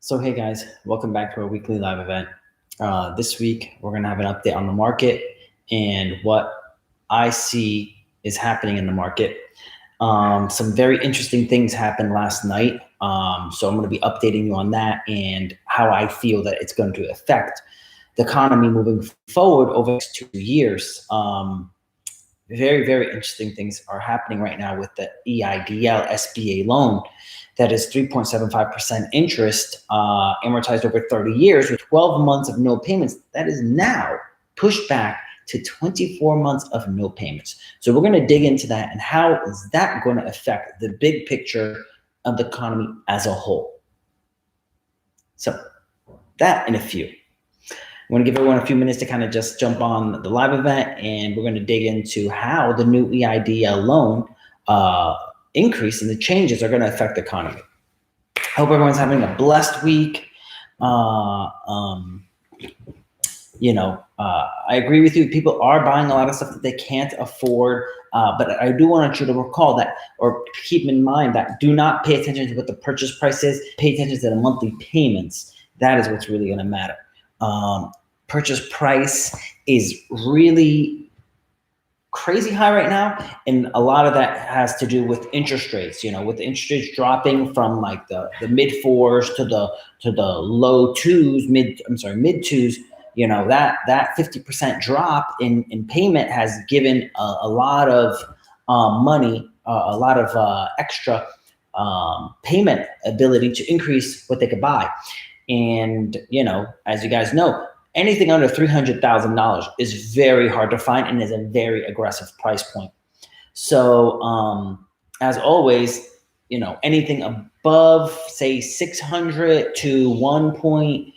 So hey guys, welcome back to our weekly live event. This week we're going to have an update on the market and what I see is happening in the market. Some very interesting things happened last night. So I'm going to be updating you on that and how I feel that it's going to affect the economy moving forward over the next 2 years. Very, very interesting things are happening right now with the EIDL SBA loan that is 3.75% interest amortized over 30 years with 12 months of no payments. That is now pushed back to 24 months of no payments. So we're going to dig into that and how is that going to affect the big picture of the economy as a whole. So that in a few. I'm going to give everyone a few minutes to kind of just jump on the live event, and we're going to dig into how the new EIDL loan increase and the changes are going to affect the economy. Hope everyone's having a blessed week. I agree with you. People are buying a lot of stuff that they can't afford, but I do want you to recall that, or keep in mind that do not pay attention to what the purchase price is. Pay attention to the monthly payments. That is what's really going to matter. Purchase price is really crazy high right now, and a lot of that has to do with interest rates. With the interest rates dropping from like the mid fours to the low twos, mid twos. That 50% drop in payment has given a lot of money, a lot of extra payment ability to increase what they could buy. And, as you guys know, anything under $300,000 is very hard to find and is a very aggressive price point. So, as always, anything above, say, 600 to 1.3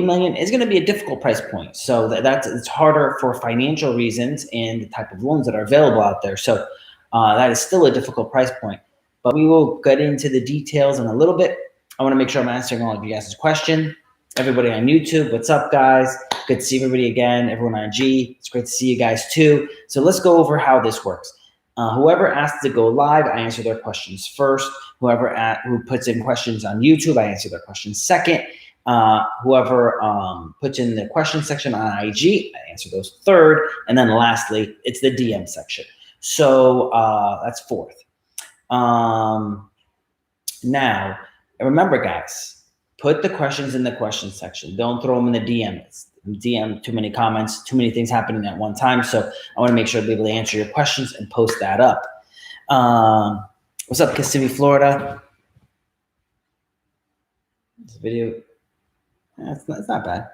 million is going to be a difficult price point. So it's harder for financial reasons and the type of loans that are available out there. So that is still a difficult price point. But we will get into the details in a little bit. I want to make sure I'm answering all of you guys' questions. Everybody on YouTube, what's up, guys? Good to see everybody again. Everyone on G, it's great to see you guys too. So let's go over how this works. Whoever asks to go live, I answer their questions first. Who puts in questions on YouTube, I answer their questions second. Whoever puts in the question section on IG, I answer those third. And then lastly, it's the DM section. So that's fourth. Now, remember, guys, put the questions in the question section. Don't throw them in the DMs. DM, too many comments, too many things happening at one time. So I want to make sure to be able to answer your questions and post that up. What's up, Kissimmee, Florida? This video, it's not bad.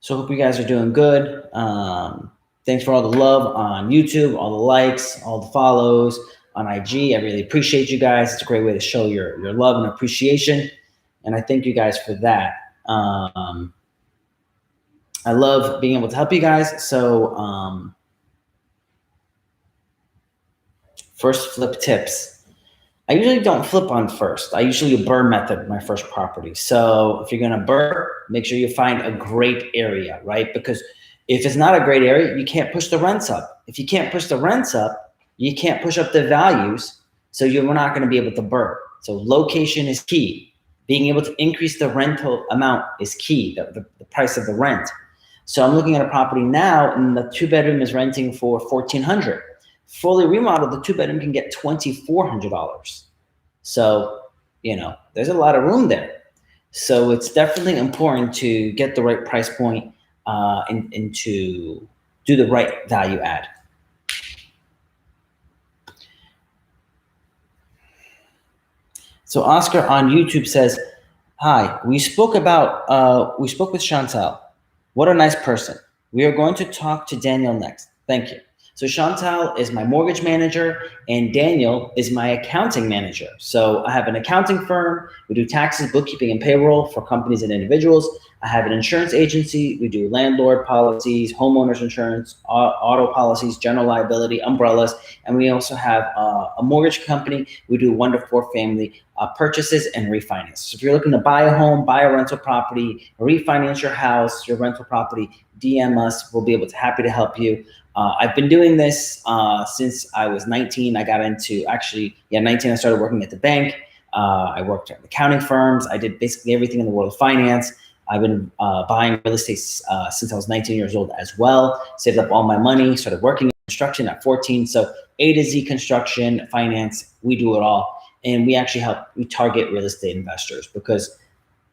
So I hope you guys are doing good. Thanks for all the love on YouTube, all the likes, all the follows on IG. I really appreciate you guys. It's a great way to show your love and appreciation. And I thank you guys for that. I love being able to help you guys. So first flip tips. I usually don't flip on first. I usually do burr method my first property. So if you're going to burr, make sure you find a great area, right? Because if it's not a great area, you can't push the rents up. If you can't push the rents up, you can't push up the values, so you're not going to be able to burr. So location is key. Being able to increase the rental amount is key, the price of the rent. So I'm looking at a property now, and the 2-bedroom is renting for $1,400. Fully remodeled, the 2-bedroom can get $2,400. So, there's a lot of room there. So it's definitely important to get the right price point and to do the right value add. So Oscar on YouTube says, "Hi, we spoke with Chantal. What a nice person. We are going to talk to Daniel next. Thank you." So Chantal is my mortgage manager and Daniel is my accounting manager. So I have an accounting firm. We do taxes, bookkeeping, and payroll for companies and individuals. I have an insurance agency. We do landlord policies, homeowners insurance, auto policies, general liability, umbrellas. And we also have a mortgage company. We do 1 to 4 family purchases and refinance. So if you're looking to buy a home, buy a rental property, refinance your house, your rental property, DM us. We'll be happy to help you. I've been doing this since I was 19. I got into 19. I started working at the bank. I worked at accounting firms. I did basically everything in the world of finance. I've been buying real estate since I was 19 years old as well. Saved up all my money, started working in construction at 14. So A to Z construction, finance, we do it all. And we actually we target real estate investors because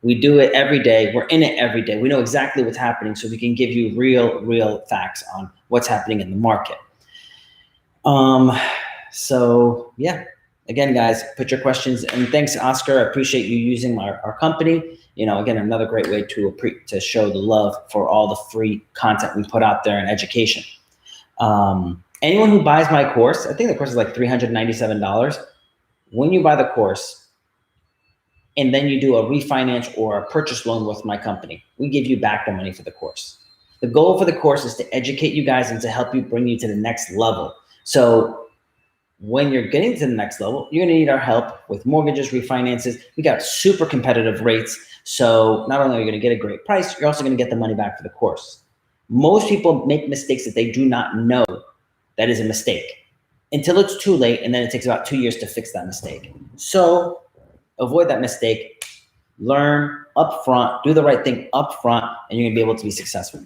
we do it every day. We're in it every day. We know exactly what's happening, so we can give you real facts on what's happening in the market. So yeah, again, guys, put your questions, and thanks, Oscar. I appreciate you using our company. You know, again, another great way to show the love for all the free content we put out there in education. Anyone who buys my course, I think the course is like $397. When you buy the course, and then you do a refinance or a purchase loan with my company, we give you back the money for the course. The goal for the course is to educate you guys and to help you bring you to the next level. So when you're getting to the next level, you're gonna need our help with mortgages, refinances. We got super competitive rates. So not only are you gonna get a great price, you're also gonna get the money back for the course. Most people make mistakes that they do not know that is a mistake until it's too late, and then it takes about 2 years to fix that mistake. So avoid that mistake, learn up front, do the right thing up front, and you're gonna be able to be successful.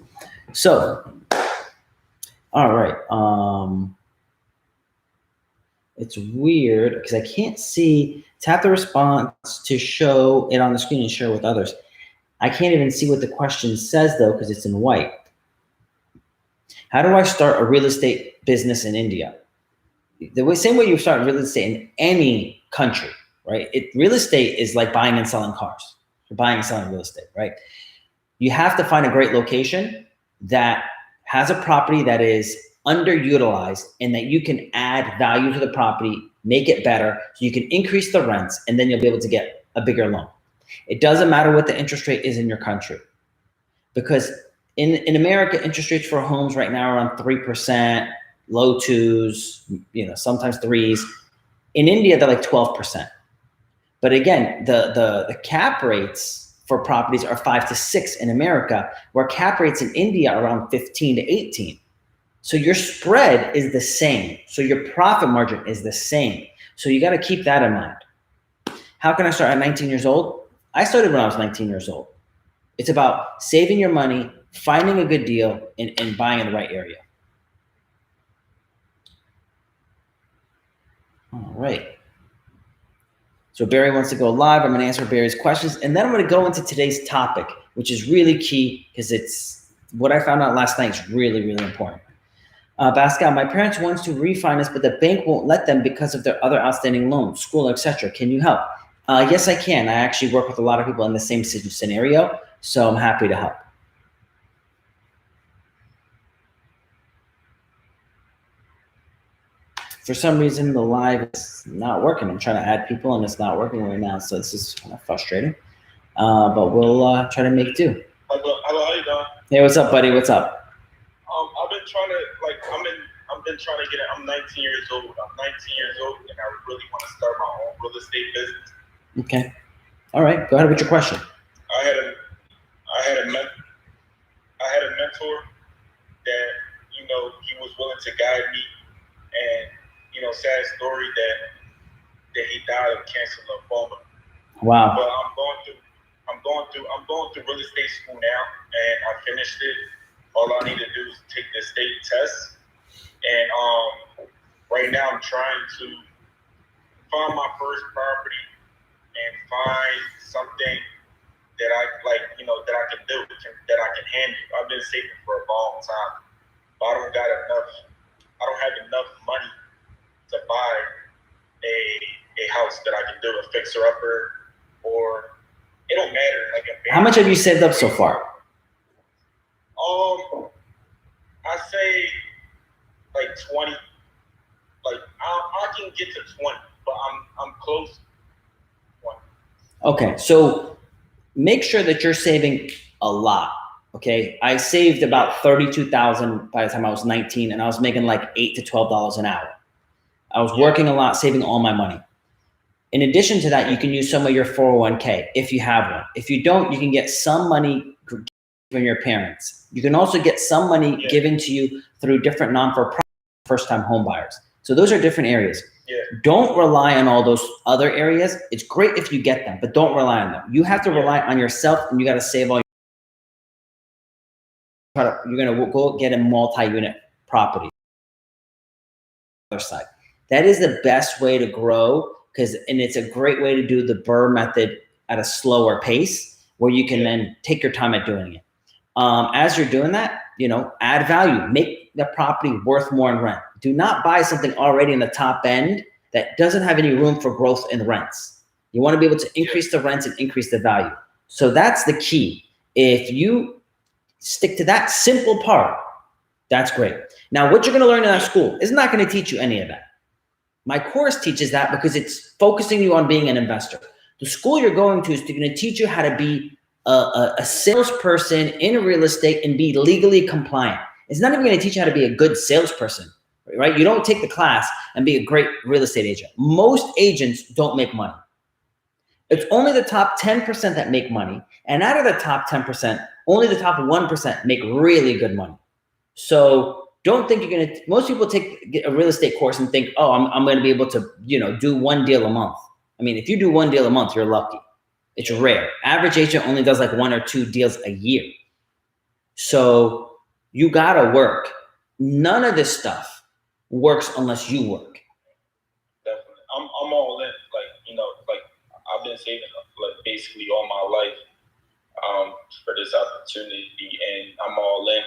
So, all right. It's weird because I can't see, tap the response to show it on the screen and share with others. I can't even see what the question says though, because it's in white. How do I start a real estate business in India? The same way you start real estate in any country, right? Real estate is like buying and selling cars. You're buying and selling real estate, right? You have to find a great location that has a property that is underutilized and that you can add value to the property, make it better, so you can increase the rents, and then you'll be able to get a bigger loan. It doesn't matter what the interest rate is in your country, because in America, interest rates for homes right now are around 3%, low 2s, sometimes 3s. In India, they're like 12%. But again, the cap rates for properties are 5 to 6 in America, where cap rates in India are around 15 to 18. So your spread is the same. So your profit margin is the same. So you got to keep that in mind. How can I start at 19 years old? I started when I was 19 years old. It's about saving your money, finding a good deal, and buying in the right area. All right. So Barry wants to go live. I'm going to answer Barry's questions, and then I'm going to go into today's topic, which is really key because it's what I found out last night is really important. Pascal, my parents want to refinance, but the bank won't let them because of their other outstanding loans, school, etc. Can you help? Yes, I can. I actually work with a lot of people in the same scenario, so I'm happy to help. For some reason, the live is not working. I'm trying to add people, and it's not working right now, so this is kind of frustrating. But we'll try to make do. Hello, how you doing? Hey, what's up, buddy? What's up? I've been trying to, I've been trying to get it. I'm 19 years old. I'm 19 years old, and I really want to start my own real estate business. Okay. All right. Go ahead with your question. I had a mentor that, he was willing to guide me, and, sad story that he died of cancer lymphoma. Wow. But I'm going through real estate school now, and I finished it. All I need to do is take the state test, and right now I'm trying to find my first property and find something that I that I can do, that I can handle. I've been saving for a long time, but I don't have enough money to buy a house that I can do, a fixer-upper, or it don't matter. How much have you saved up so far? I say like 20. Like I can get to 20, but I'm close to 20. Okay, so make sure that you're saving a lot. Okay, I saved about $32,000 by the time I was 19, and I was making like $8 to $12 an hour. I was working a lot, saving all my money. In addition to that, you can use some of your 401k if you have one. If you don't, you can get some money from your parents. You can also get some money given to you through different non-for-profit first-time home buyers. So those are different areas. Yeah. Don't rely on all those other areas. It's great if you get them, but don't rely on them. You have to rely on yourself, and you got to save all. You're gonna go get a multi-unit property. Other side. That is the best way to grow, and it's a great way to do the Burr method at a slower pace, where you can then take your time at doing it. As you're doing that, add value, make the property worth more in rent. Do not buy something already in the top end that doesn't have any room for growth in rents. You want to be able to increase the rents and increase the value. So that's the key. If you stick to that simple part, that's great. Now, what you're going to learn in that school is not going to teach you any of that. My course teaches that because it's focusing you on being an investor. The school you're going to is going to teach you how to be a salesperson in real estate and be legally compliant. It's not even going to teach you how to be a good salesperson, right? You don't take the class and be a great real estate agent. Most agents don't make money. It's only the top 10% that make money. And out of the top 10%, only the top 1% make really good money. So don't think most people get a real estate course and think, oh, I'm going to be able to, do one deal a month. I mean, if you do one deal a month, you're lucky. It's rare. Average agent only does like 1 or 2 deals a year. So you got to work. None of this stuff works unless you work. Definitely. I'm all in. I've been saving basically all my life for this opportunity, and I'm all in.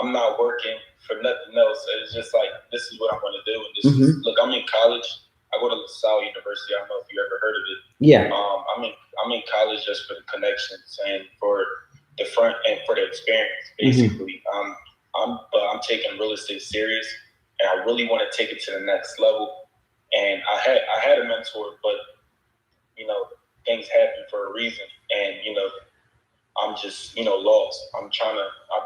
I'm not working for nothing else. It's just this is what I'm going to do. And look, I'm in college. I go to LaSalle University. I don't know if you ever heard of it. Yeah. I'm in college just for the connections and for the front and for the experience, basically. But I'm taking real estate serious, and I really want to take it to the next level. And I had a mentor, but things happen for a reason, and I'm just lost. I've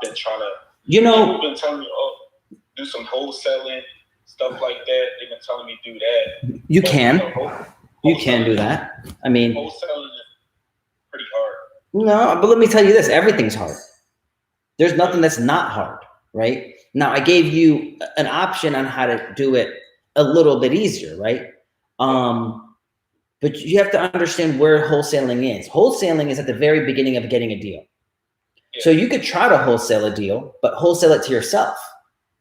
been trying to. People been telling me, oh, do some wholesaling, stuff like that. They've been telling me do that. You can do that. I mean, wholesaling is pretty hard. No, but let me tell you this: everything's hard. There's nothing that's not hard, right? Now, I gave you an option on how to do it a little bit easier, right? But you have to understand where wholesaling is. Wholesaling is at the very beginning of getting a deal. Yeah. So you could try to wholesale a deal, but wholesale it to yourself.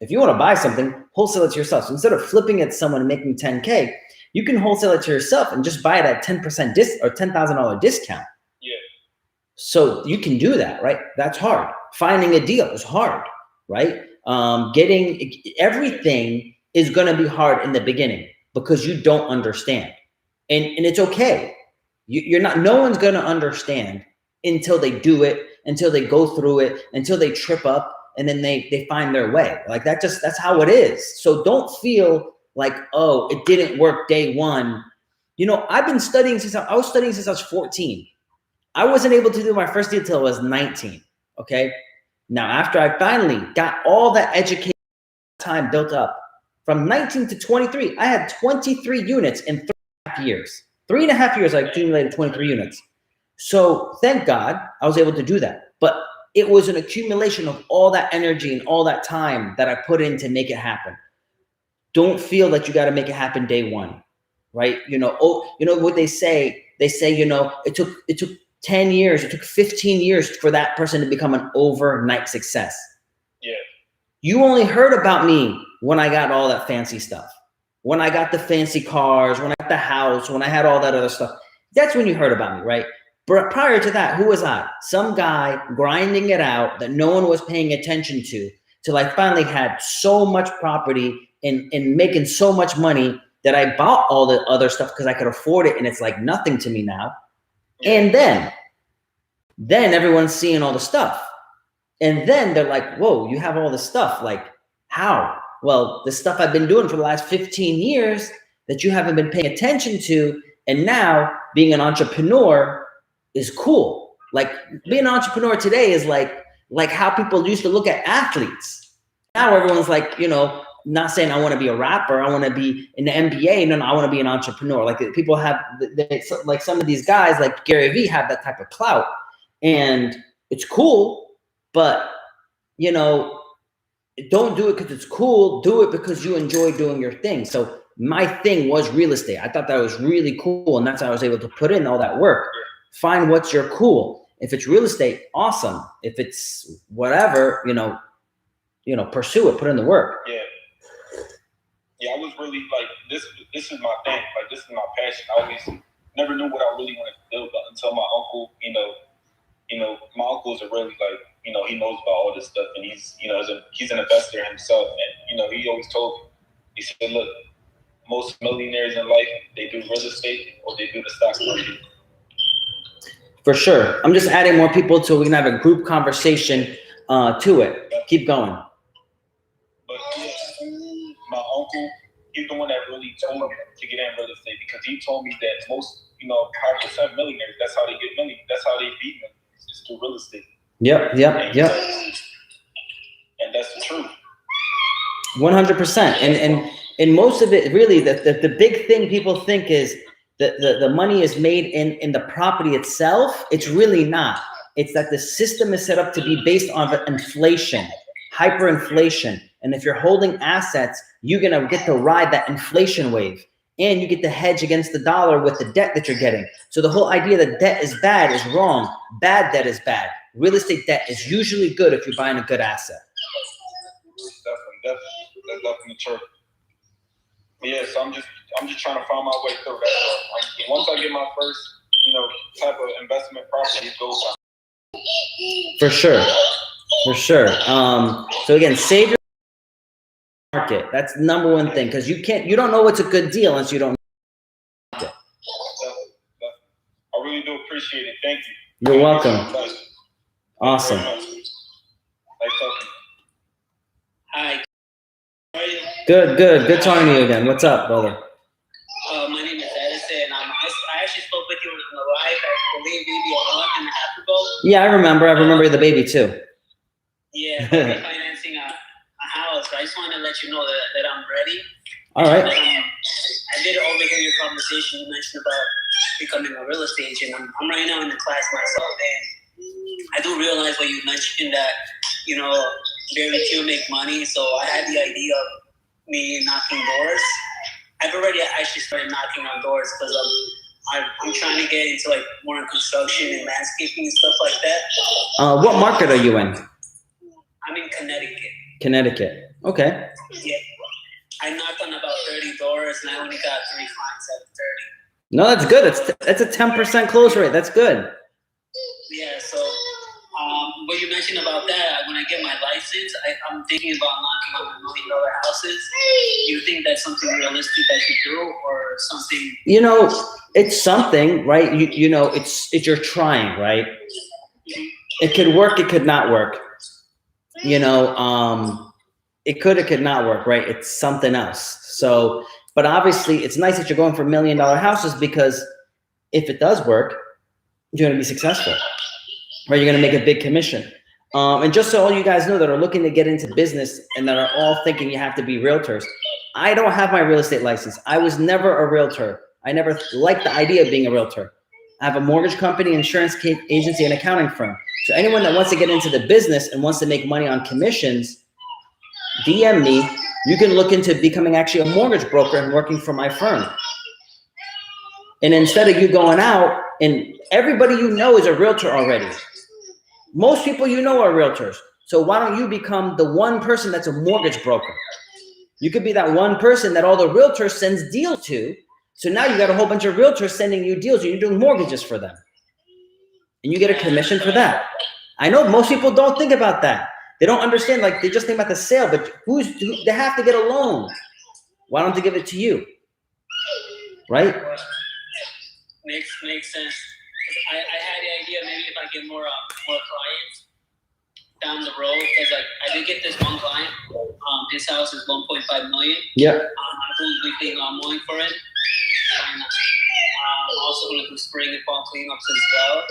If you want to buy something, wholesale it to yourself. So instead of flipping it to someone and making $10K, you can wholesale it to yourself and just buy it at 10% or $10,000 discount. Yeah. So you can do that, right? That's hard. Finding a deal is hard, right? Getting everything is going to be hard in the beginning because you don't understand. And it's okay. No one's going to understand until they do it, until they go through it, until they trip up, and then they find their way. That's how it is. So don't feel like, oh, it didn't work day one. I've been studying since I was 14. I wasn't able to do my first deal until I was 19. Okay. Now, after I finally got all that education time built up from 19 to 23, I had 23 units in 3.5 years. 3.5 years, I accumulated 23 units. So thank God I was able to do that. But it was an accumulation of all that energy and all that time that I put in to make it happen. Don't feel that you got to make it happen day one, right? What they say? They say, it took 10 years, it took 15 years for that person to become an overnight success. Yeah. You only heard about me when I got all that fancy stuff. When I got the fancy cars, when I got the house, when I had all that other stuff. That's when you heard about me, right? But prior to that, who was I? Some guy grinding it out that no one was paying attention to till I finally had so much property and making so much money that I bought all the other stuff because I could afford it, and it's like nothing to me now. And then everyone's seeing all the stuff. And then they're like, whoa, you have all this stuff. Like, how? Well, the stuff I've been doing for the last 15 years that you haven't been paying attention to. And now being an entrepreneur is cool. Like being an entrepreneur today is like how people used to look at athletes. Now everyone's like, not saying I want to be a rapper. I want to be in the NBA. No, I want to be an entrepreneur. Like people have, like some of these guys like Gary Vee have that type of clout. And it's cool, but, don't do it because it's cool. Do it because you enjoy doing your thing. So My thing was real estate. I thought that was really cool, and that's how I was able to put in all that work. Find what's your cool. If it's real estate, awesome. If it's whatever, pursue it, put in the work. Yeah, I was really like, this is my thing. Like, this is my passion. I always never knew what I really wanted to do until my uncle, my uncle is a really, like, he knows about all this stuff, and he's an investor himself. And, he always told me, he said, look, most millionaires in life, they do real estate or they do the stock market. For sure. I'm just adding more people so we can have a group conversation to it. Keep going. But yeah, my uncle, he's the one that really told me to get in real estate, because he told me that most, 5% millionaires, that's how they get money. That's how they beat them. It's through real estate. Yep. And that's the truth. 100%. And most of it, really, the big thing people think is that the money is made in the property itself. It's really not. It's that the system is set up to be based on inflation, hyperinflation. And if you're holding assets, you're going to get to ride that inflation wave. And you get to hedge against the dollar with the debt that you're getting. So the whole idea that debt is bad is wrong. Bad debt is bad. Real estate debt is usually good if you're buying a good asset. That's definitely true. Yeah, so I'm just trying to find my way through that. Once I get my first, type of investment property, it goes on. For sure. So again, save your market. That's the number one thing, because you don't know what's a good deal unless you don't know it. I really do appreciate it. Thank you. You're welcome. Awesome. Nice talking. Hi. How are you? Good talking to you again. What's up, brother? My name is Edison. I actually spoke with you in the live, I believe, maybe a month and a half ago. Yeah, I remember the baby too. Yeah, refinancing a house. I just wanted to let you know that I'm ready. All right. I did overhear your conversation. You mentioned about becoming a real estate agent. I'm right now in the class myself, and I do realize what you mentioned, that very few make money. So I had the idea of me knocking doors. I've already actually started knocking on doors because I'm trying to get into like more in construction and landscaping and stuff like that. What market are you in? I'm in Connecticut. Connecticut. Okay. Yeah. I knocked on about 30 doors and I only got 3 clients out of 30. No, that's good. That's a 10% close rate. That's good. Yeah. So what you mentioned about that, when I get my license, I'm thinking about knocking on $1 million houses. Do you think that's something realistic I should do, or something? It's something, right? It's you're trying, right? It could work. It could not work. It could not work, right? It's something else. So, but obviously it's nice that you're going for $1 million houses, because if it does work, you're going to be successful, right? You're going to make a big commission. And just so all you guys know that are looking to get into business and that are all thinking you have to be realtors, I don't have my real estate license. I was never a realtor. I never liked the idea of being a realtor. I have a mortgage company, insurance agency, and accounting firm. So anyone that wants to get into the business and wants to make money on commissions, DM me. You can look into becoming actually a mortgage broker and working for my firm. And instead of you going out, and everybody you know is a realtor already. Most people you know are realtors. So why don't you become the one person that's a mortgage broker? You could be that one person that all the realtors sends deals to. So now you got a whole bunch of realtors sending you deals, and you're doing mortgages for them. And you get a commission for that. I know most people don't think about that. They don't understand, like they just think about the sale, but they have to get a loan. Why don't they give it to you? Right? Makes sense. I had the idea maybe if I get more clients down the road, because I did get this one client. His house is 1.5 million. Yeah. I'm doing weekly mowing for it, and I'm also going to do spring and fall cleanups as well.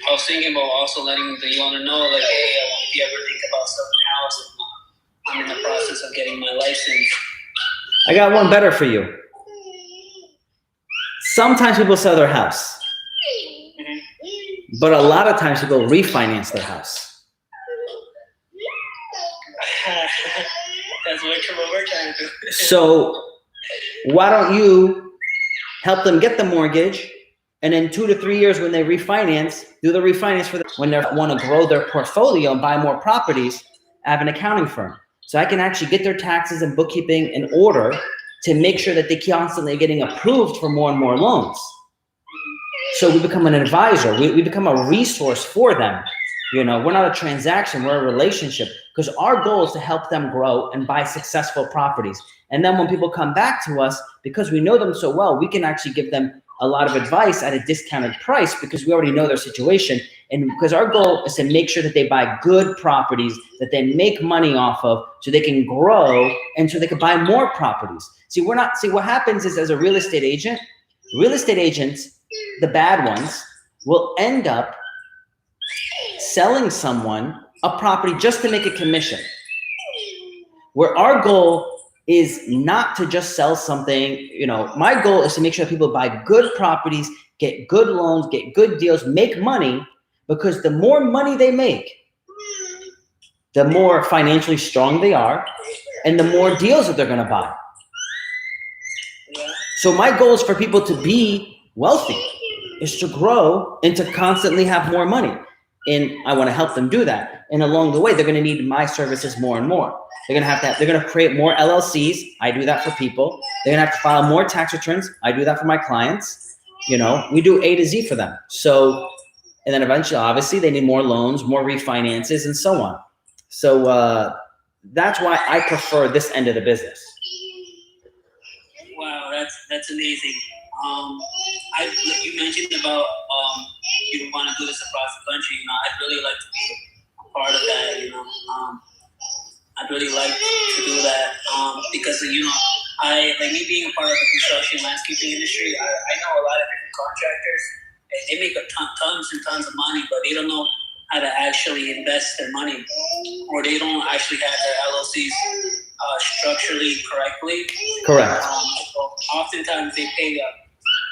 I was thinking about also letting the owner know, like, hey, if you ever think about selling the house, I'm in the process of getting my license. I got one better for you. Sometimes people sell their house, but a lot of times people refinance their house. That's That's what we're trying to do. So why don't you help them get the mortgage, and in 2 to 3 years when they refinance, do the refinance for them. When they want to grow their portfolio and buy more properties, I have an accounting firm. So I can actually get their taxes and bookkeeping in order to make sure that they constantly getting approved for more and more loans. So we become an advisor. We become a resource for them. You know, we're not a transaction, we're a relationship, because our goal is to help them grow and buy successful properties. And then when people come back to us, because we know them so well, we can actually give them a lot of advice at a discounted price because we already know their situation. And because our goal is to make sure that they buy good properties that they make money off of so they can grow and so they can buy more properties. See, what happens is, as a real estate agents, the bad ones, will end up selling someone a property just to make a commission. Where our goal is not to just sell something, you know, my goal is to make sure people buy good properties, get good loans, get good deals, make money, because the more money they make, the more financially strong they are, and the more deals that they're gonna buy. So my goal is for people to be wealthy, is to grow and to constantly have more money. And I want to help them do that. And along the way, they're going to need my services more and more. They're going to create more LLCs. I do that for people. They're going to have to file more tax returns. I do that for my clients. You know, we do A to Z for them. So, and then eventually, obviously, they need more loans, more refinances, and so on. So that's why I prefer this end of the business. Wow, that's amazing. You mentioned about you want to do this across the country. You know, I'd really like to be a part of that. You know, I'd really like to do that because you know, I like me being a part of the construction landscaping industry. I know a lot of different contractors. They make tons and tons of money, but they don't know how to actually invest their money, or they don't actually have their LLCs structurally correctly. Correct. So oftentimes they pay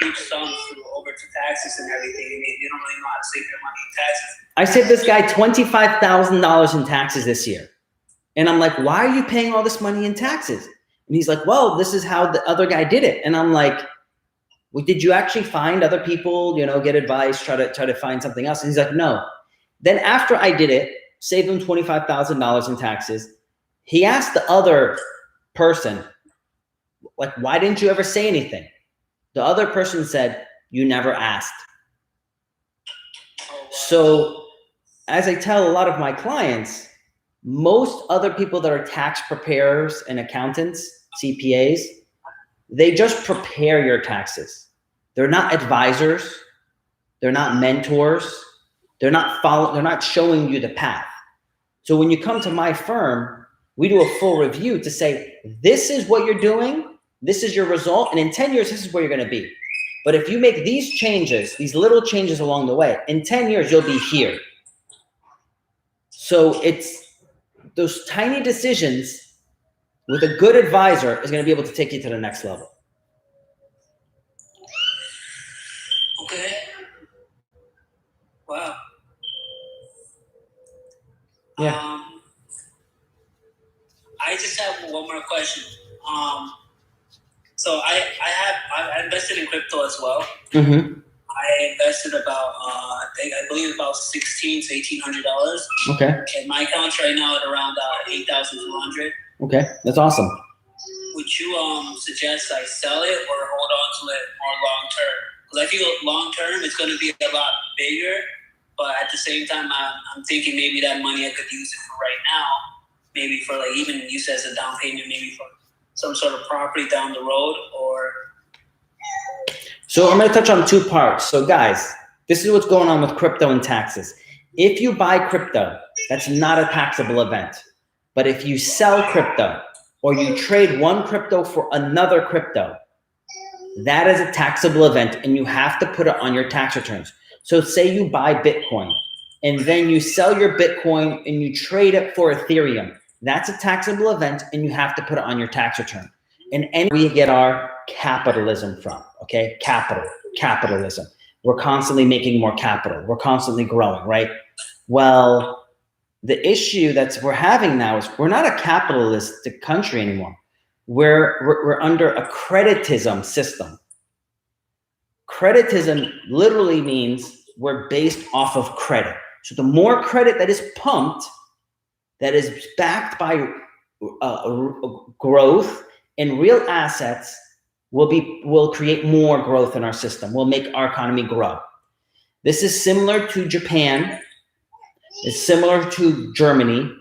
huge sums over to taxes and everything, and they don't really know how to save their money in taxes. I saved this guy $25,000 in taxes this year. And I'm like, why are you paying all this money in taxes? And he's like, well, this is how the other guy did it. And I'm like, well, did you actually find other people, you know, get advice, try to find something else? And he's like, no. Then after I did it, saved him $25,000 in taxes, he asked the other person, like, why didn't you ever say anything? The other person said, you never asked. So as I tell a lot of my clients, most other people that are tax preparers and accountants, CPAs, they just prepare your taxes. They're not advisors. They're not mentors. They're not showing you the path. So when you come to my firm, we do a full review to say, this is what you're doing. This is your result. And in 10 years, this is where you're going to be. But if you make these changes, these little changes along the way, in 10 years, you'll be here. So it's those tiny decisions with a good advisor is going to be able to take you to the next level. Okay. Wow. Yeah. I just have one more question. So I invested in crypto as well. Mm-hmm. I invested about I believe about $1,600 to $1,800. Okay. And my account's right now at around $8,200. Okay, that's awesome. Would you suggest I sell it or hold on to it more long term? Because I feel long term it's going to be a lot bigger, but at the same time I'm thinking maybe that money I could use it for right now, maybe for like even use it as a down payment, maybe for some sort of property down the road or. So I'm going to touch on two parts. So guys, this is what's going on with crypto and taxes. If you buy crypto, that's not a taxable event. But if you sell crypto or you trade one crypto for another crypto, that is a taxable event and you have to put it on your tax returns. So say you buy Bitcoin and then you sell your Bitcoin and you trade it for Ethereum. That's a taxable event and you have to put it on your tax return. And we get our capitalism from, okay? Capitalism. We're constantly making more capital. We're constantly growing, right? Well, the issue we're having now is we're not a capitalistic country anymore. We're under a creditism system. Creditism literally means we're based off of credit. So the more credit that is pumped, that is backed by growth and real assets, will create more growth in our system. Will make our economy grow. This is similar to Japan. It's similar to Germany,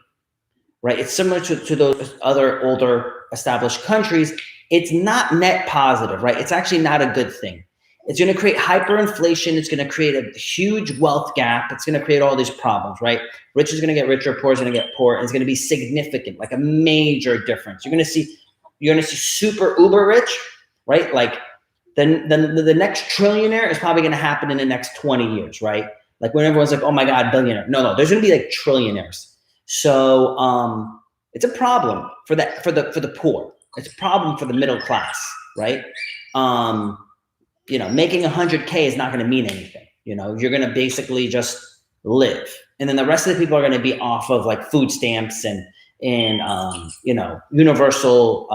right? It's similar to those other older established countries. It's not net positive, right? It's actually not a good thing. It's going to create hyperinflation. It's going to create a huge wealth gap. It's going to create all these problems, right? Rich is going to get richer, poor is going to get poor. And it's going to be significant, like a major difference. You're going to see super uber rich, right? Like the next trillionaire is probably going to happen in the next 20 years, right? Like when everyone's like, oh my God, billionaire. No, there's going to be like trillionaires. So it's a problem for the poor. It's a problem for the middle class, right? Making 100K is not going to mean anything. You're going to basically just live. And then the rest of the people are going to be off of like food stamps and universal,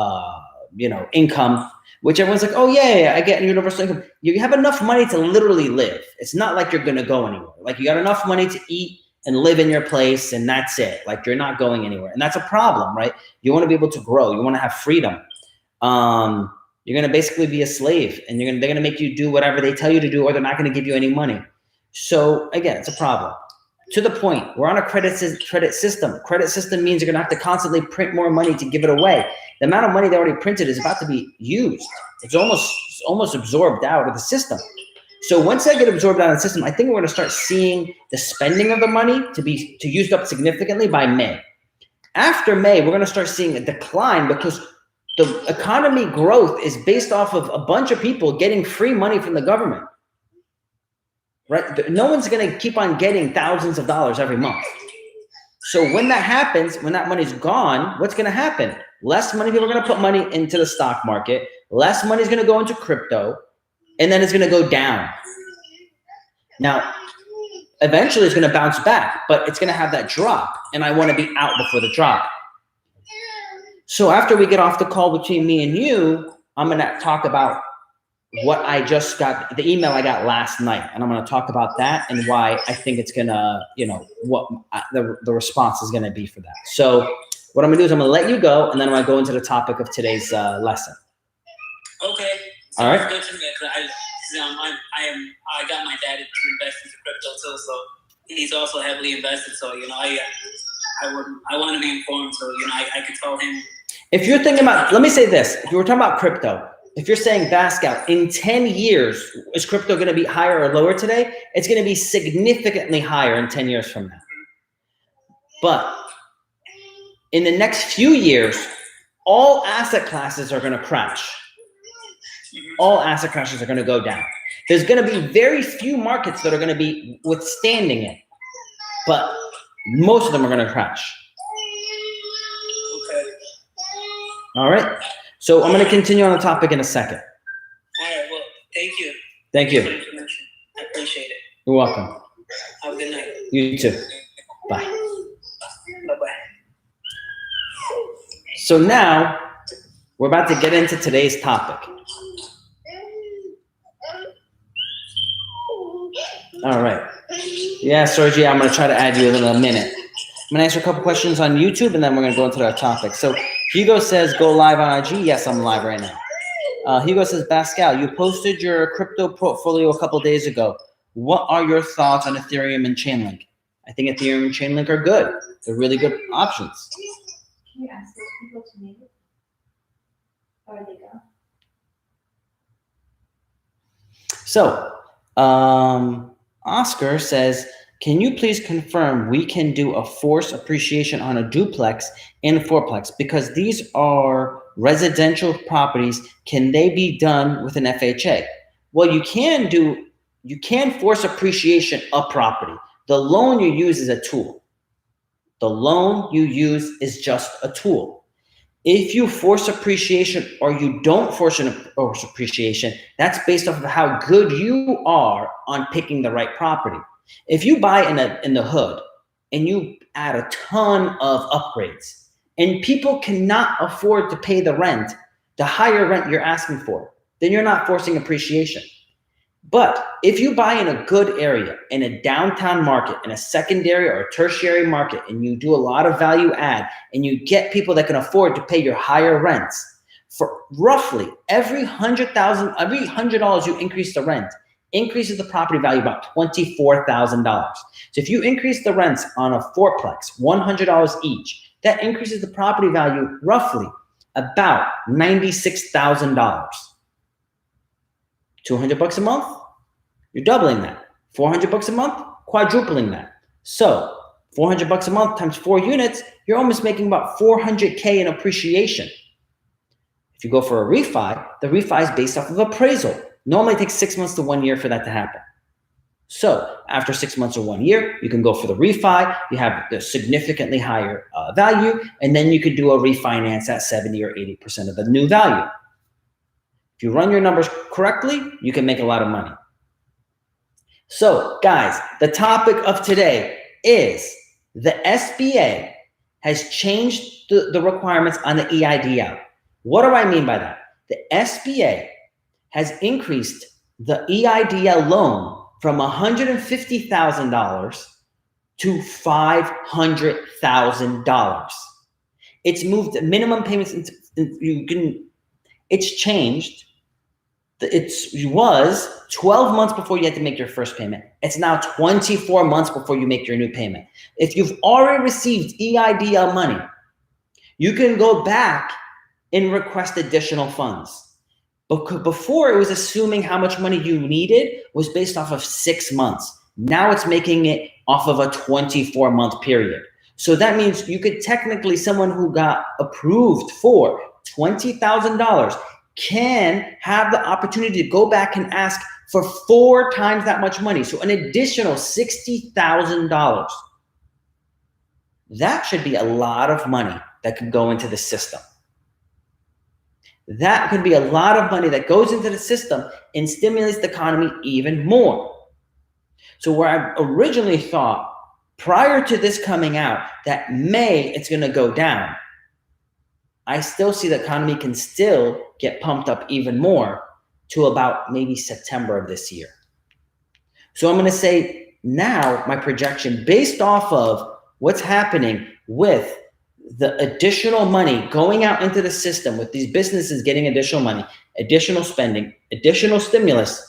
income, which everyone's like, oh yeah, I get universal income. You have enough money to literally live. It's not like you're going to go anywhere. Like you got enough money to eat and live in your place, and that's it. Like you're not going anywhere. And that's a problem, right? You want to be able to grow. You want to have freedom. You're going to basically be a slave, and they're going to make you do whatever they tell you to do, or they're not going to give you any money. So again, it's a problem. To the point, we're on a credit system. Credit system means you're going to have to constantly print more money to give it away. The amount of money they already printed is about to be used. It's almost absorbed out of the system. So once that get absorbed out of the system, I think we're going to start seeing the spending of the money to used up significantly by May. After May, we're going to start seeing a decline because the economy growth is based off of a bunch of people getting free money from the government, right? No one's going to keep on getting thousands of dollars every month. So when that happens, when that money's gone, what's going to happen? Less money, people are going to put money into the stock market. Less money is going to go into crypto, and then it's going to go down. Now, eventually it's going to bounce back, but it's going to have that drop, and I want to be out before the drop. So after we get off the call between me and you, I'm going to talk about what I just got, the email I got last night. And I'm going to talk about that and why I think it's going to, what the response is going to be for that. So what I'm going to do is I'm going to let you go, and then I'm going to go into the topic of today's lesson. Okay. So all right. I got my dad to invest into crypto too, so he's also heavily invested. So I want to be informed, so I could tell him. If you're thinking about, let me say this: if you were talking about crypto, if you're saying Pascal, in 10 years, is crypto going to be higher or lower today? It's going to be significantly higher in 10 years from now. But in the next few years, all asset classes are going to crash. All asset classes are going to go down. There's going to be very few markets that are going to be withstanding it, but most of them are going to crash. Okay. All right. So I'm going to continue on the topic in a second. All right. Well, thank you. Thank you. I appreciate it. You're welcome. Have a good night. You too. Bye. Bye-bye. So now we're about to get into today's topic. All right. Yeah, Sergio, I'm going to try to add you in a minute. I'm going to answer a couple questions on YouTube, and then we're going to go into our topic. So Hugo says, go live on IG. Yes, I'm live right now. Hugo says, Pascal, you posted your crypto portfolio a couple days ago. What are your thoughts on Ethereum and Chainlink? I think Ethereum and Chainlink are good. They're really good options. Can you ask those people to make it? Or they go? So, Oscar says, can you please confirm we can do a force appreciation on a duplex and fourplex because these are residential properties? Can they be done with an FHA? Well, you can force appreciation of property. The loan you use is a tool. The loan you use is just a tool. If you force appreciation or you don't force appreciation, that's based off of how good you are on picking the right property. If you buy in the hood and you add a ton of upgrades. And people cannot afford to pay the rent, the higher rent you're asking for. Then you're not forcing appreciation. But if you buy in a good area, in a downtown market, in a secondary or a tertiary market, and you do a lot of value add, and you get people that can afford to pay your higher rents, for roughly every $100 you increase the rent, increases the property value about $24,000. So if you increase the rents on a fourplex, $100 each, that increases the property value roughly about $96,000. $200 a month, you're doubling that. $400 a month, quadrupling that. So $400 a month times 4 units, you're almost making about $400K in appreciation. If you go for a refi, the refi is based off of appraisal. Normally it takes 6 months to 1 year for that to happen. So after 6 months or 1 year, you can go for the refi. You have the significantly higher value, and then you could do a refinance at 70 or 80% of the new value. If you run your numbers correctly, you can make a lot of money. So guys, the topic of today is the SBA has changed the requirements on the EIDL. What do I mean by that? The SBA has increased the EIDL loan from $150,000 to $500,000. It's moved minimum payments it's changed. It was 12 months before you had to make your first payment. It's now 24 months before you make your new payment. If you've already received EIDL money, you can go back and request additional funds. Before, it was assuming how much money you needed was based off of 6 months. Now it's making it off of a 24-month period. So that means you could technically, someone who got approved for $20,000 can have the opportunity to go back and ask for 4 times that much money. So an additional $60,000. That should be a lot of money that could go into the system. That could be a lot of money that goes into the system and stimulates the economy even more. So where I originally thought prior to this coming out that May it's going to go down, I still see the economy can still get pumped up even more to about maybe September of this year. So I'm going to say now my projection based off of what's happening with the additional money going out into the system, with these businesses getting additional money, additional spending, additional stimulus.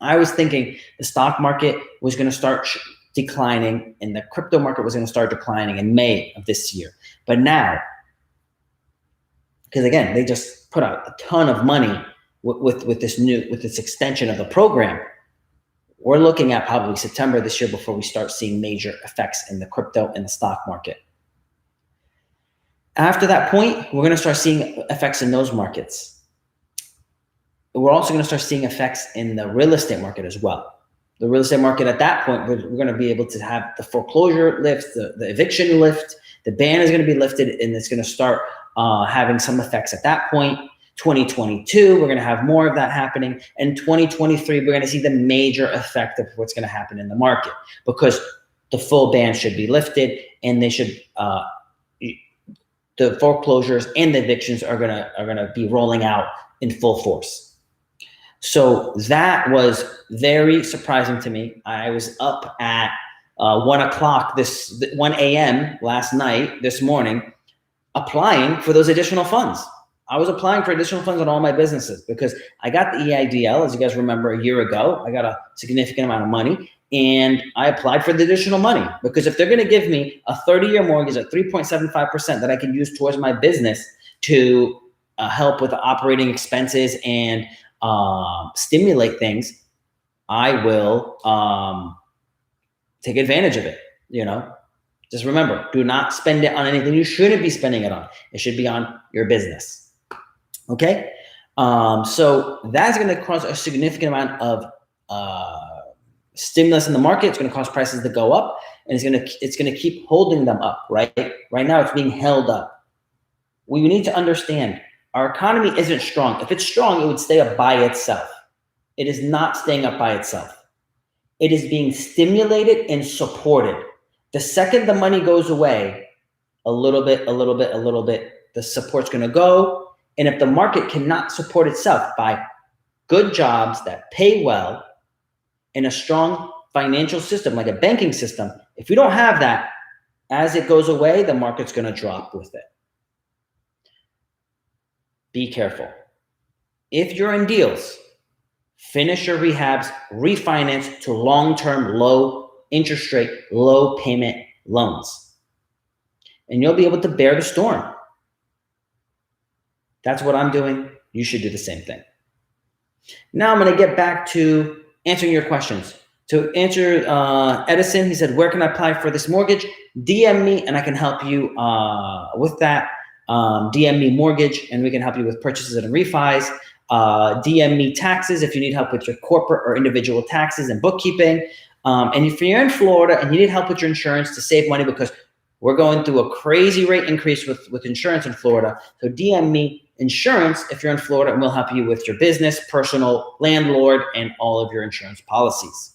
I was thinking the stock market was going to start declining and the crypto market was going to start declining in May of this year. But now, because again, they just put out a ton of money with this extension of the program. We're looking at probably September this year before we start seeing major effects in the crypto and the stock market. After that point, we're going to start seeing effects in those markets. We're also going to start seeing effects in the real estate market as well. The real estate market at that point, we're going to be able to have the foreclosure lift, the eviction lift, the ban is going to be lifted, and it's going to start having some effects at that point. 2022, we're going to have more of that happening. And 2023, we're going to see the major effect of what's going to happen in the market because the full ban should be lifted and they should, the foreclosures and the evictions are gonna be rolling out in full force. So that was very surprising to me. I was up at 1 a.m. last night, this morning, applying for those additional funds. I was applying for additional funds on all my businesses because I got the EIDL, as you guys remember, a year ago. I got a significant amount of money and I applied for the additional money because if they're going to give me a 30-year mortgage at 3.75% that I can use towards my business to help with the operating expenses and stimulate things, I will take advantage of it, you know. Just remember, do not spend it on anything you shouldn't be spending it on. It should be on your business. Okay? So that's going to cause a significant amount of stimulus in the market. It's going to cause prices to go up, and it's going to keep holding them up, right? Right now, it's being held up. We need to understand our economy isn't strong. If it's strong, it would stay up by itself. It is not staying up by itself. It is being stimulated and supported. The second the money goes away, a little bit, the support's going to go. And if the market cannot support itself by good jobs that pay well in a strong financial system, like a banking system, if we don't have that, as it goes away, the market's going to drop with it. Be careful. If you're in deals, finish your rehabs, refinance to long-term, low interest rate, low payment loans. And you'll be able to bear the storm. That's what I'm doing. You should do the same thing. Now I'm going to get back to answering your questions. To answer Edison, he said, where can I apply for this mortgage? DM me and I can help you with that. DM me mortgage and we can help you with purchases and refis. DM me taxes if you need help with your corporate or individual taxes and bookkeeping. And if you're in Florida and you need help with your insurance to save money, because we're going through a crazy rate increase with insurance in Florida. So DM me insurance if you're in Florida and we'll help you with your business, personal, landlord, and all of your insurance policies.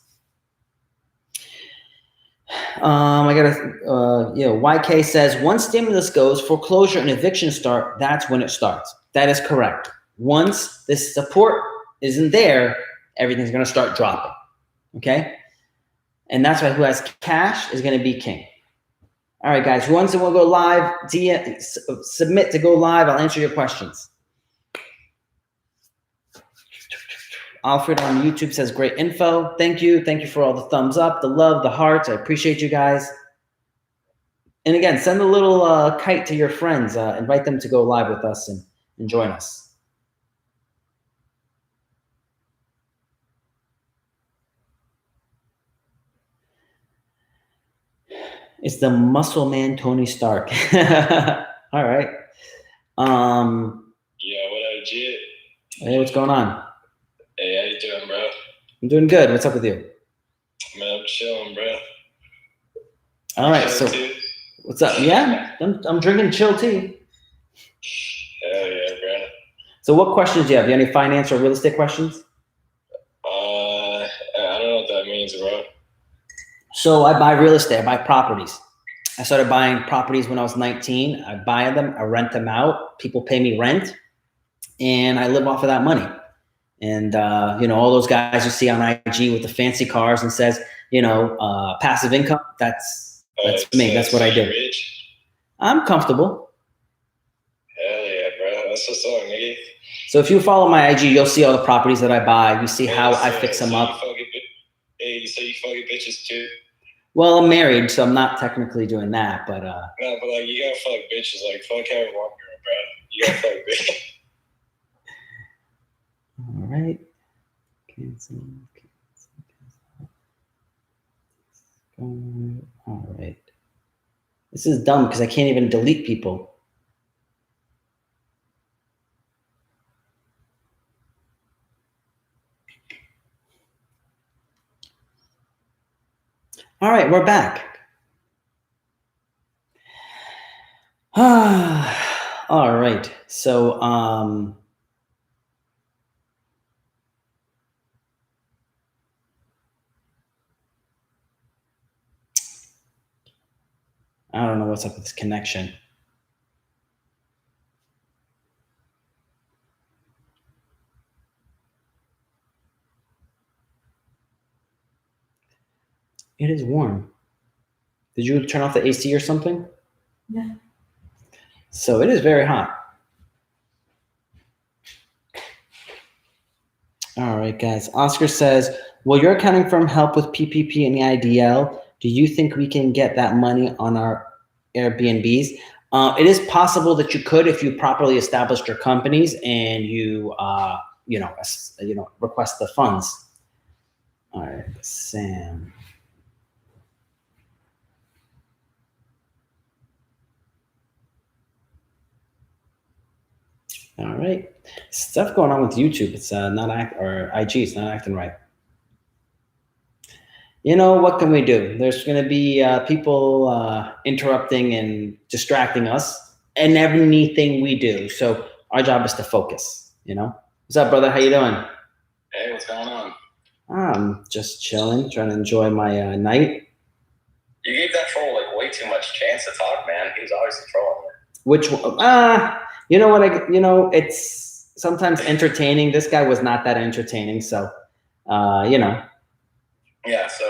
I got YK says, once stimulus goes, foreclosure and eviction start, that's when it starts. That is correct. Once this support isn't there, everything's going to start dropping. Okay? And that's why who has cash is going to be king. All right, guys, who wants to go live, submit to go live. I'll answer your questions. Alfred on YouTube says, great info. Thank you. Thank you for all the thumbs up, the love, the hearts. I appreciate you guys. And again, send a little kite to your friends. Invite them to go live with us and join us. It's the muscle man, Tony Stark. All right. Yeah, what up, Jit? Hey, what's going on? Hey, how you doing, bro? I'm doing good. What's up with you? Man, I'm chilling, bro. All right. So, what's up? Yeah, I'm drinking chill tea. Hell yeah, bro. So, what questions do you have? Do you have any finance or real estate questions? I don't know what that means, bro. So, I buy real estate. I buy properties. I started buying properties when I was 19. I buy them. I rent them out. People pay me rent, and I live off of that money. And, all those guys you see on IG with the fancy cars and says, passive income, that's me. That's what I do. Rich? I'm comfortable. Hell yeah, bro. That's what's up, nigga. So if you follow my IG, you'll see all the properties that I buy. You see how I fix them up. So you fucking bitches too? Well, I'm married, so I'm not technically doing that, but. No, but like you gotta fuck bitches. Like fuck everyone, bro. You gotta fuck bitches. All right. Cancel. All right. This is dumb because I can't even delete people. All right, we're back. All right. So, I don't know what's up with this connection. It is warm. Did you turn off the AC or something? No. So it is very hot. All right, guys. Oscar says, will your accounting firm help with PPP and EIDL? Do you think we can get that money on our Airbnbs? It is possible that you could if you properly established your companies and you, request the funds. All right, Sam. All right, stuff going on with YouTube. It's or IG. It's not acting right. What can we do? There's going to be people interrupting and distracting us in anything we do. So our job is to focus. What's up, brother? How you doing? Hey, what's going on? I'm just chilling, trying to enjoy my night. You gave that troll like way too much chance to talk, man. He was obviously trolling. Which you know what it's sometimes entertaining. This guy was not that entertaining, so you know. Yeah, so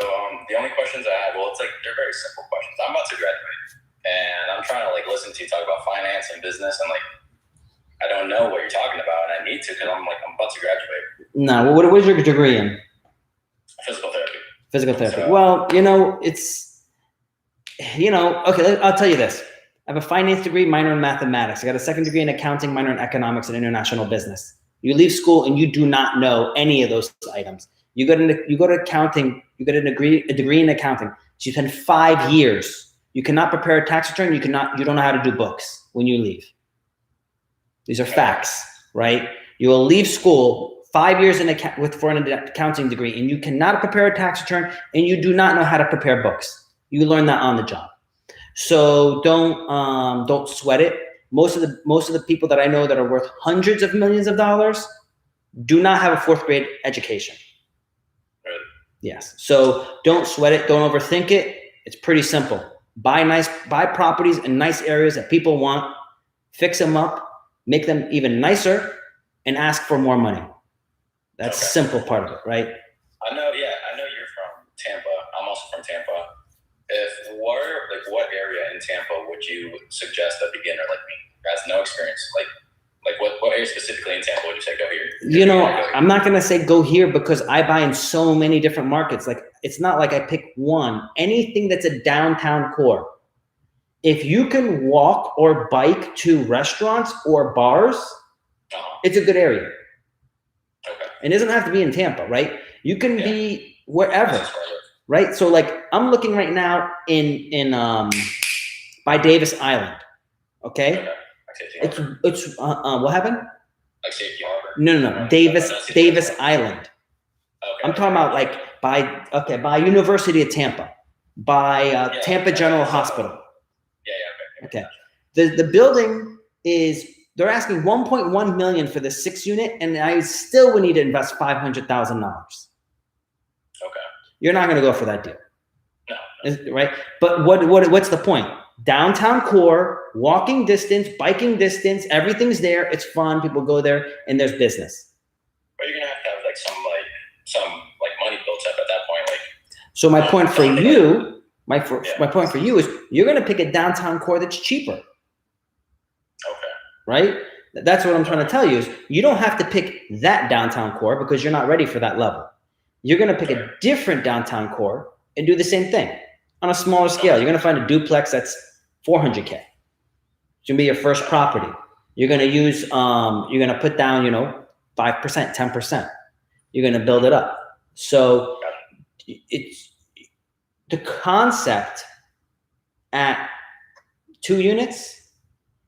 the only questions I have, well, it's like they're very simple questions. I'm about to graduate, and I'm trying to like listen to you talk about finance and business, and like I don't know what you're talking about, and I need to because I'm about to graduate. No, what is your degree in? Physical therapy. Physical therapy. So, well, you know, it's, you know, okay, I'll tell you this. I have a finance degree, minor in mathematics. I got a second degree in accounting, minor in economics and international business. You leave school and you do not know any of those items. You go to accounting, you get a degree in accounting. So you spend 5 years. You cannot prepare a tax return. You don't know how to do books when you leave. These are facts, right? You will leave school 5 years for an accounting degree, and you cannot prepare a tax return, and you do not know how to prepare books. You learn that on the job. So don't sweat it. Most of the people that I know that are worth hundreds of millions of dollars do not have a 4th grade education. Really? Yes. So don't sweat it. Don't overthink it. It's pretty simple. Buy properties in nice areas that people want, fix them up, make them even nicer, and ask for more money. That's the simple part of it, right? I know you're from Tampa. I'm also from Tampa. What area in Tampa would you suggest a beginner like me who has no experience? Like what area specifically in Tampa would you say go here? You know, I'm not gonna say go here because I buy in so many different markets. Like it's not like I pick one. Anything that's a downtown core. If you can walk or bike to restaurants or bars, it's a good area. Okay. It doesn't have to be in Tampa, right? You can be wherever, right? So like I'm looking right now in by Davis Island, okay? It's what happened? Like Safety Harbor? No. Davis Island. Okay. I'm talking about like by University of Tampa, by Tampa General Hospital. Yeah. Okay. The building is, they're asking 1.1 million for the 6 unit, and I still would need to invest $500,000. Okay. You're not going to go for that deal. No. Right? But what's the point? Downtown core, walking distance, biking distance, everything's there. It's fun. People go there, and there's business. But you're gonna have to have some money built up at that point. So my point for you, my point for you is you're going to pick a downtown core that's cheaper. Okay. Right? That's what I'm trying to tell you is you don't have to pick that downtown core because you're not ready for that level. You're going to pick a different downtown core and do the same thing on a smaller scale. You're going to find a duplex that's $400K. It's going to be your first property. You're going to use, you're going to put down, 5%, 10%. You're going to build it up. So it's the concept at 2 units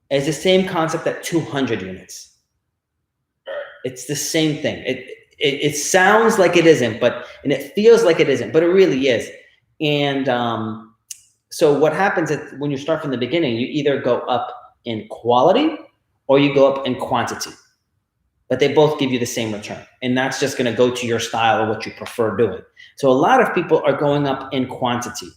is the same concept at 200 units. It's the same thing. It sounds like it isn't, and it feels like it isn't, but it really is. And so what happens is when you start from the beginning, you either go up in quality or you go up in quantity, but they both give you the same return. And that's just going to go to your style or what you prefer doing. So a lot of people are going up in quantity.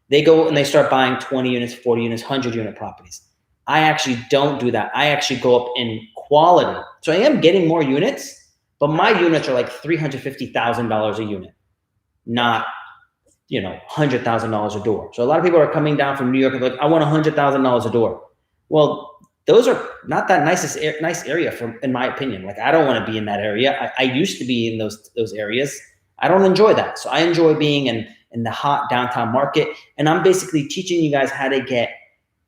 They go and they start buying 20 units, 40 units, 100 unit properties. I actually don't do that. I actually go up in quality. So I am getting more units, but my units are like $350,000 a unit, not, $100,000 a door. So a lot of people are coming down from New York and like, I want $100,000 a door. Well, those are not that nice area in my opinion. Like I don't want to be in that area. I used to be in those areas. I don't enjoy that. So I enjoy being in the hot downtown market. And I'm basically teaching you guys how to get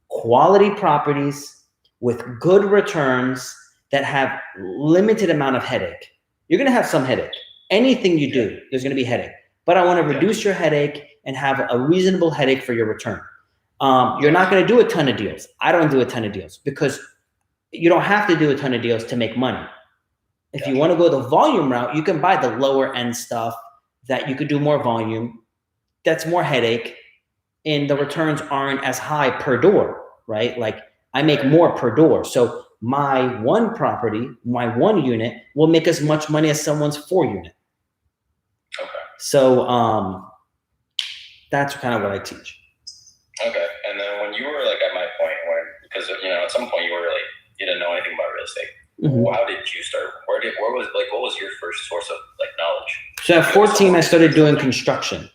quality properties with good returns that have limited amount of headache. You're going to have some headache. Anything you do, there's going to be headache. But I want to reduce your headache and have a reasonable headache for your return. You're not going to do a ton of deals. I don't do a ton of deals because you don't have to do a ton of deals to make money. If you want to go the volume route, you can buy the lower end stuff that you could do more volume. That's more headache. And the returns aren't as high per door, right? Like I make more per door. So my one property, my 1 unit will make as much money as someone's 4 unit. Okay. So that's kind of what I teach. Okay. And then when you were like at my point because at some point you didn't know anything about real estate. Mhm. How did you start? What was your first source of like knowledge? So at 14, I started doing construction.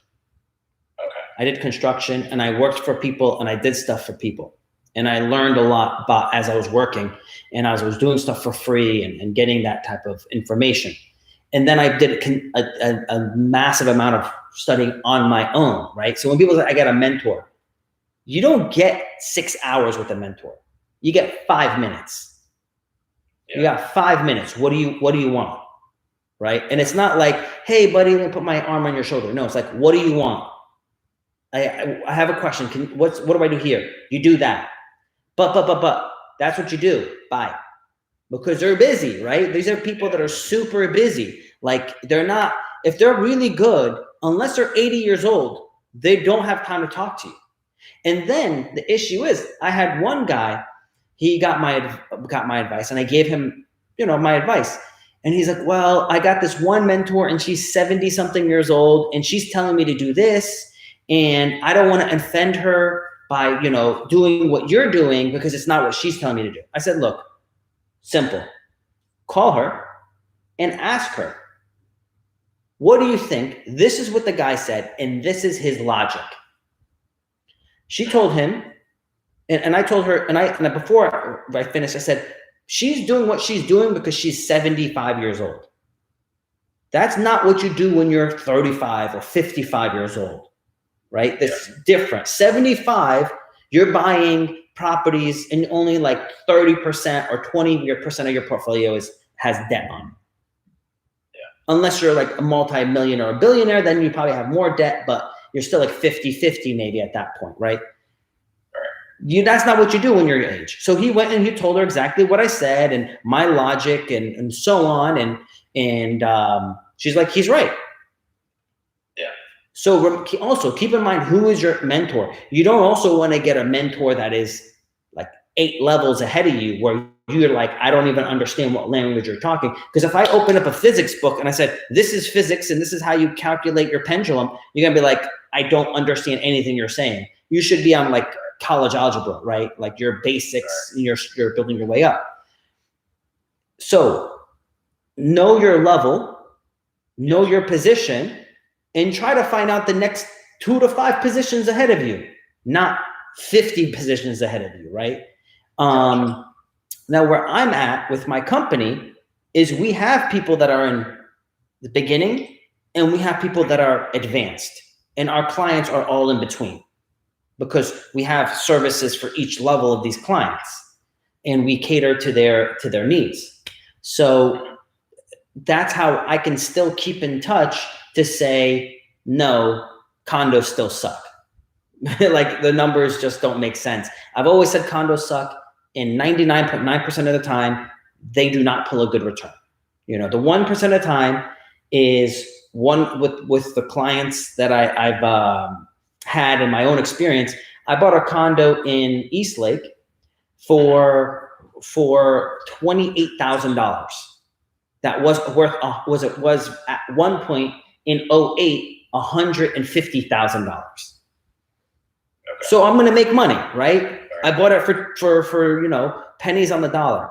Okay. I did construction and I worked for people and I did stuff for people. And I learned a lot about as I was working and as I was doing stuff for free and getting that type of information. And then I did a massive amount of studying on my own, right? So when people say, I got a mentor, you don't get 6 hours with a mentor. You get 5 minutes. Yeah. You got 5 minutes. What do you want? Right? And it's not like, hey, buddy, let me put my arm on your shoulder. No, it's like, what do you want? I have a question. What do I do here? You do that. But that's what you do. Bye. Because they're busy, right? These are people that are super busy. Like if they're really good, unless they're 80 years old, they don't have time to talk to you. And then the issue is, I had one guy, he got my advice and I gave him, my advice. And he's like, well, I got this one mentor and she's 70 something years old and she's telling me to do this. And I don't want to offend her by, doing what you're doing because it's not what she's telling me to do. I said, look, simple. Call her and ask her, what do you think? This is what the guy said, and this is his logic. She told him, and I told her, and before I finished, I said, she's doing what she's doing because she's 75 years old. That's not what you do when you're 35 or 55 years old. Right? That's different. 75, you're buying properties and only like 30% or 20% of your portfolio has debt on it. Yeah. Unless you're like a multi-millionaire or a billionaire, then you probably have more debt, but you're still like 50-50 maybe at that point, right? That's not what you do when you're your age. So he went and he told her exactly what I said and my logic and so on. And she's like, he's right. So also keep in mind, who is your mentor? You don't also want to get a mentor that is like 8 levels ahead of you where you're like, I don't even understand what language you're talking. Because if I open up a physics book and I said, this is physics and this is how you calculate your pendulum, you're going to be like, I don't understand anything you're saying. You should be on like college algebra, right? Like your basics, and you're building your way up. So know your level, know your position, and try to find out the next 2 to 5 positions ahead of you, not 50 positions ahead of you, right? Now, where I'm at with my company is we have people that are in the beginning and we have people that are advanced, and our clients are all in between because we have services for each level of these clients and we cater to their needs. So that's how I can still keep in touch to say, no, condos still suck. Like the numbers just don't make sense. I've always said condos suck, and 99.9% of the time, they do not pull a good return. The 1% of the time is one with the clients that I've had in my own experience. I bought a condo in Eastlake for $28,000. That was was at one point in 2008, $150,000. Okay. So I'm going to make money, right? I bought it for pennies on the dollar.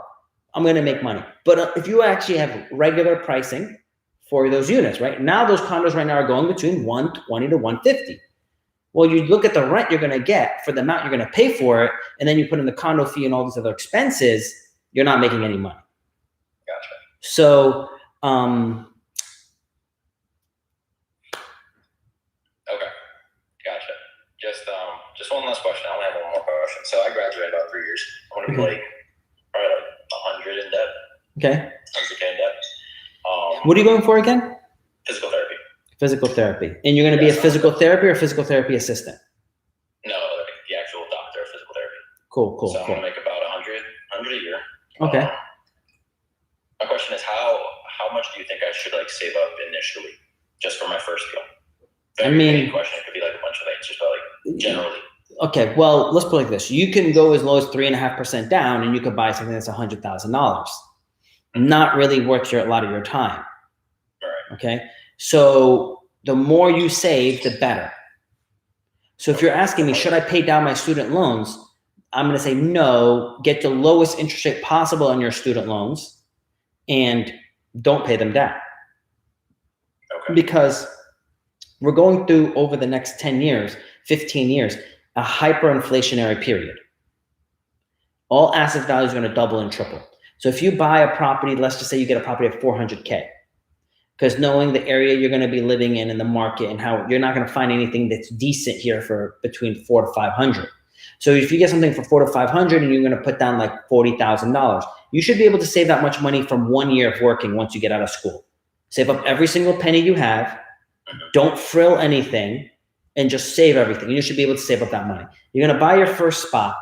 I'm going to make money. But if you actually have regular pricing for those units, right? Now those condos right now are going between 120 to 150. Well, you look at the rent you're going to get for the amount you're going to pay for it, and then you put in the condo fee and all these other expenses, you're not making any money. Gotcha. So, okay, gotcha. Just one last question. I only have one more question. So I graduated about 3 years. I'm gonna be like probably like 100 in debt. Okay. 100K in debt. What are you going for again? Physical therapy. Physical therapy, and you're going to be a physical therapy or physical therapy assistant? No, like the actual doctor of physical therapy. Cool. So I'm gonna make about 100 a year. Okay. My question is how much do you think I should like save up initially just for my first deal? Very vague question. It could be like a bunch of answers, but like generally. Okay, well, let's put it like this. You can go as low as 3.5% down and you could buy something that's $100,000. Not really worth a lot of your time. All right. Okay, so the more you save, the better. So if you're asking me, should I pay down my student loans? I'm going to say no, get the lowest interest rate possible on your student loans and don't pay them down. Okay. Because we're going through over the next 10 years, 15 years, a hyperinflationary period. All asset values are going to double and triple. So if you buy a property, let's just say you get a property at 400K, because knowing the area you're going to be living in the market and how you're not going to find anything that's decent here for between 400 to 500. So if you get something for 400 to 500 and you're going to put down like $40,000, you should be able to save that much money from 1 year of working once you get out of school. Save up every single penny you have, don't frill anything, and just save everything. You should be able to save up that money. You're going to buy your first spot.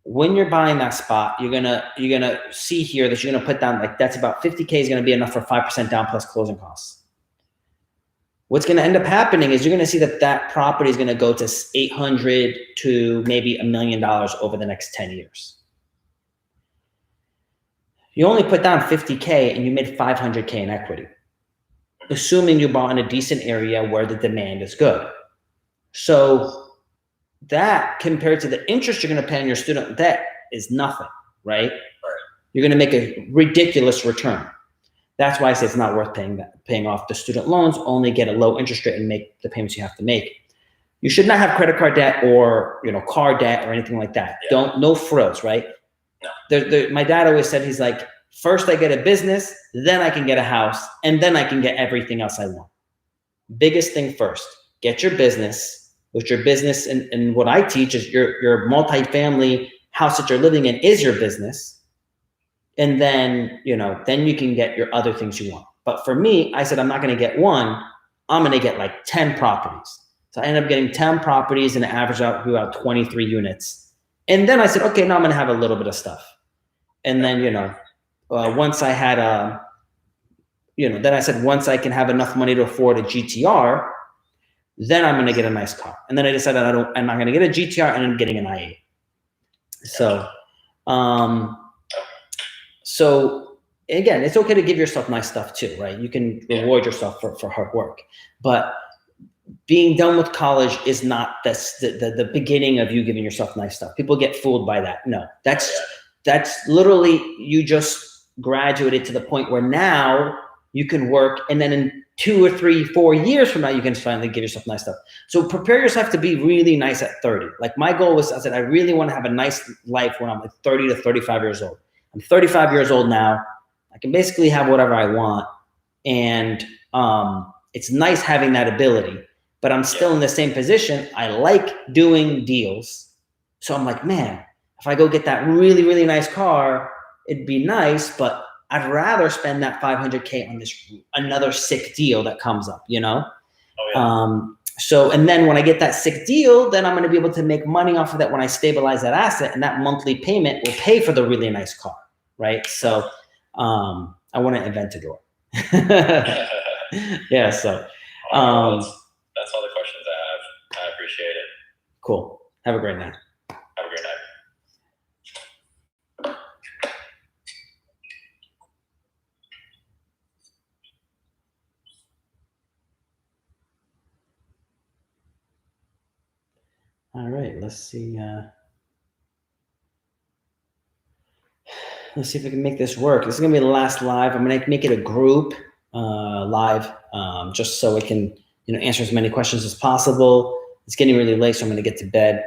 When you're buying that spot, you're gonna see here that you're gonna put down like that's about 50K is gonna be enough for 5% down plus closing costs. What's gonna end up happening is you're gonna see that that property is gonna go to 800 to maybe $1 million over the next 10 years. You only put down 50K and you made 500K in equity, assuming you bought in a decent area where the demand is good. So that compared to the interest you're going to pay on your student debt is nothing, right? You're going to make a ridiculous return. That's why I say it's not worth paying off the student loans. Only get a low interest rate and make the payments you have to make. You should not have credit card debt or car debt or anything like that. Yeah. No frills, right? No. My dad always said, he's like, first I get a business, then I can get a house, and then I can get everything else I want. Biggest thing first, get your business. With your business and what I teach is your multifamily house that you're living in is your business. And then, then you can get your other things you want. But for me, I said, I'm not going to get one. I'm going to get like 10 properties. So I ended up getting 10 properties and average out to about 23 units. And then I said, okay, now I'm going to have a little bit of stuff. And then, once I had, then I said, once I can have enough money to afford a GTR, then I'm going to get a nice car. And then I decided I'm not going to get a GTR and I'm getting an i8. So again, it's okay to give yourself nice stuff too, right? You can reward yourself for hard work, but being done with college is not the beginning of you giving yourself nice stuff. People get fooled by that. No, that's literally, you just graduated to the point where now you can work, and then in 2 or 3, 4 years from now, you can finally give yourself nice stuff. So prepare yourself to be really nice at 30. Like my goal was, I said, I really want to have a nice life when I'm like 30 to 35 years old. I'm 35 years old now. I can basically have whatever I want. And it's nice having that ability, but I'm still in the same position. I like doing deals. So I'm like, man, if I go get that really, really nice car, it'd be nice, but I'd rather spend that 500K on another sick deal that comes up, Oh, yeah. So, and then when I get that sick deal, then I'm going to be able to make money off of that when I stabilize that asset, and that monthly payment will pay for the really nice car, right? So, I want to invent a door. Yeah. So, that's all the questions I have. I appreciate it. Cool. Have a great night. Have a great night. All right, let's see. Let's see if we can make this work. This is gonna be the last live. I'm gonna make it a group live, just so we can, answer as many questions as possible. It's getting really late, so I'm gonna get to bed.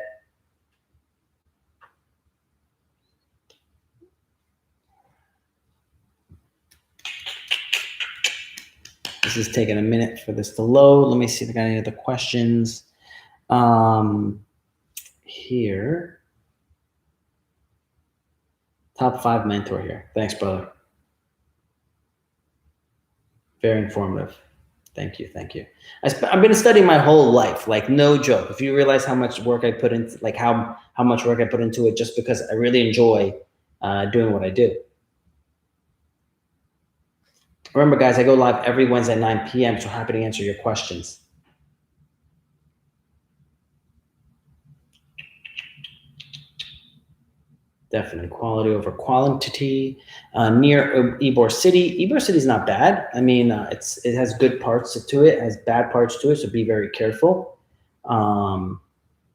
This is taking a minute for this to load. Let me see if I got any other questions. Here. Top 5 mentor here. Thanks, brother. Very informative. Thank you. Thank you. I've been studying my whole life, like no joke. If you realize how much work I put into, like how much work I put into it, just because I really enjoy doing what I do. Remember, guys, I go live every Wednesday at 9 p.m., so happy to answer your questions. Definitely quality over quantity. Near Ybor City. Ybor City is not bad. I mean, it has good parts to it, has bad parts to it, so be very careful.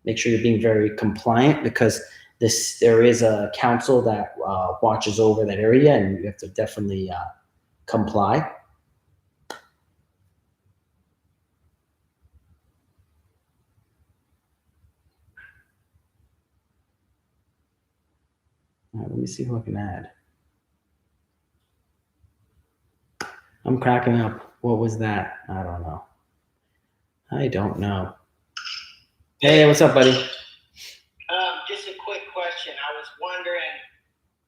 Make sure you're being very compliant, because there is a council that watches over that area, and you have to definitely comply. All right, let me see who I can add. I'm cracking up. What was that? I don't know. Hey, what's up, buddy? Just a quick question. I was wondering,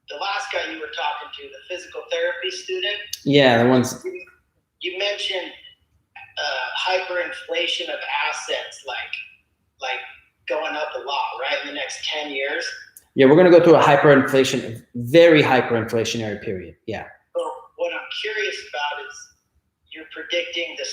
the last guy you were talking to, the physical therapy student. Yeah, the ones. You mentioned hyperinflation of assets, like going up a lot, right, in the next 10 years. Yeah, we're going to go through a very hyperinflationary period. Yeah. So what I'm curious about is you're predicting the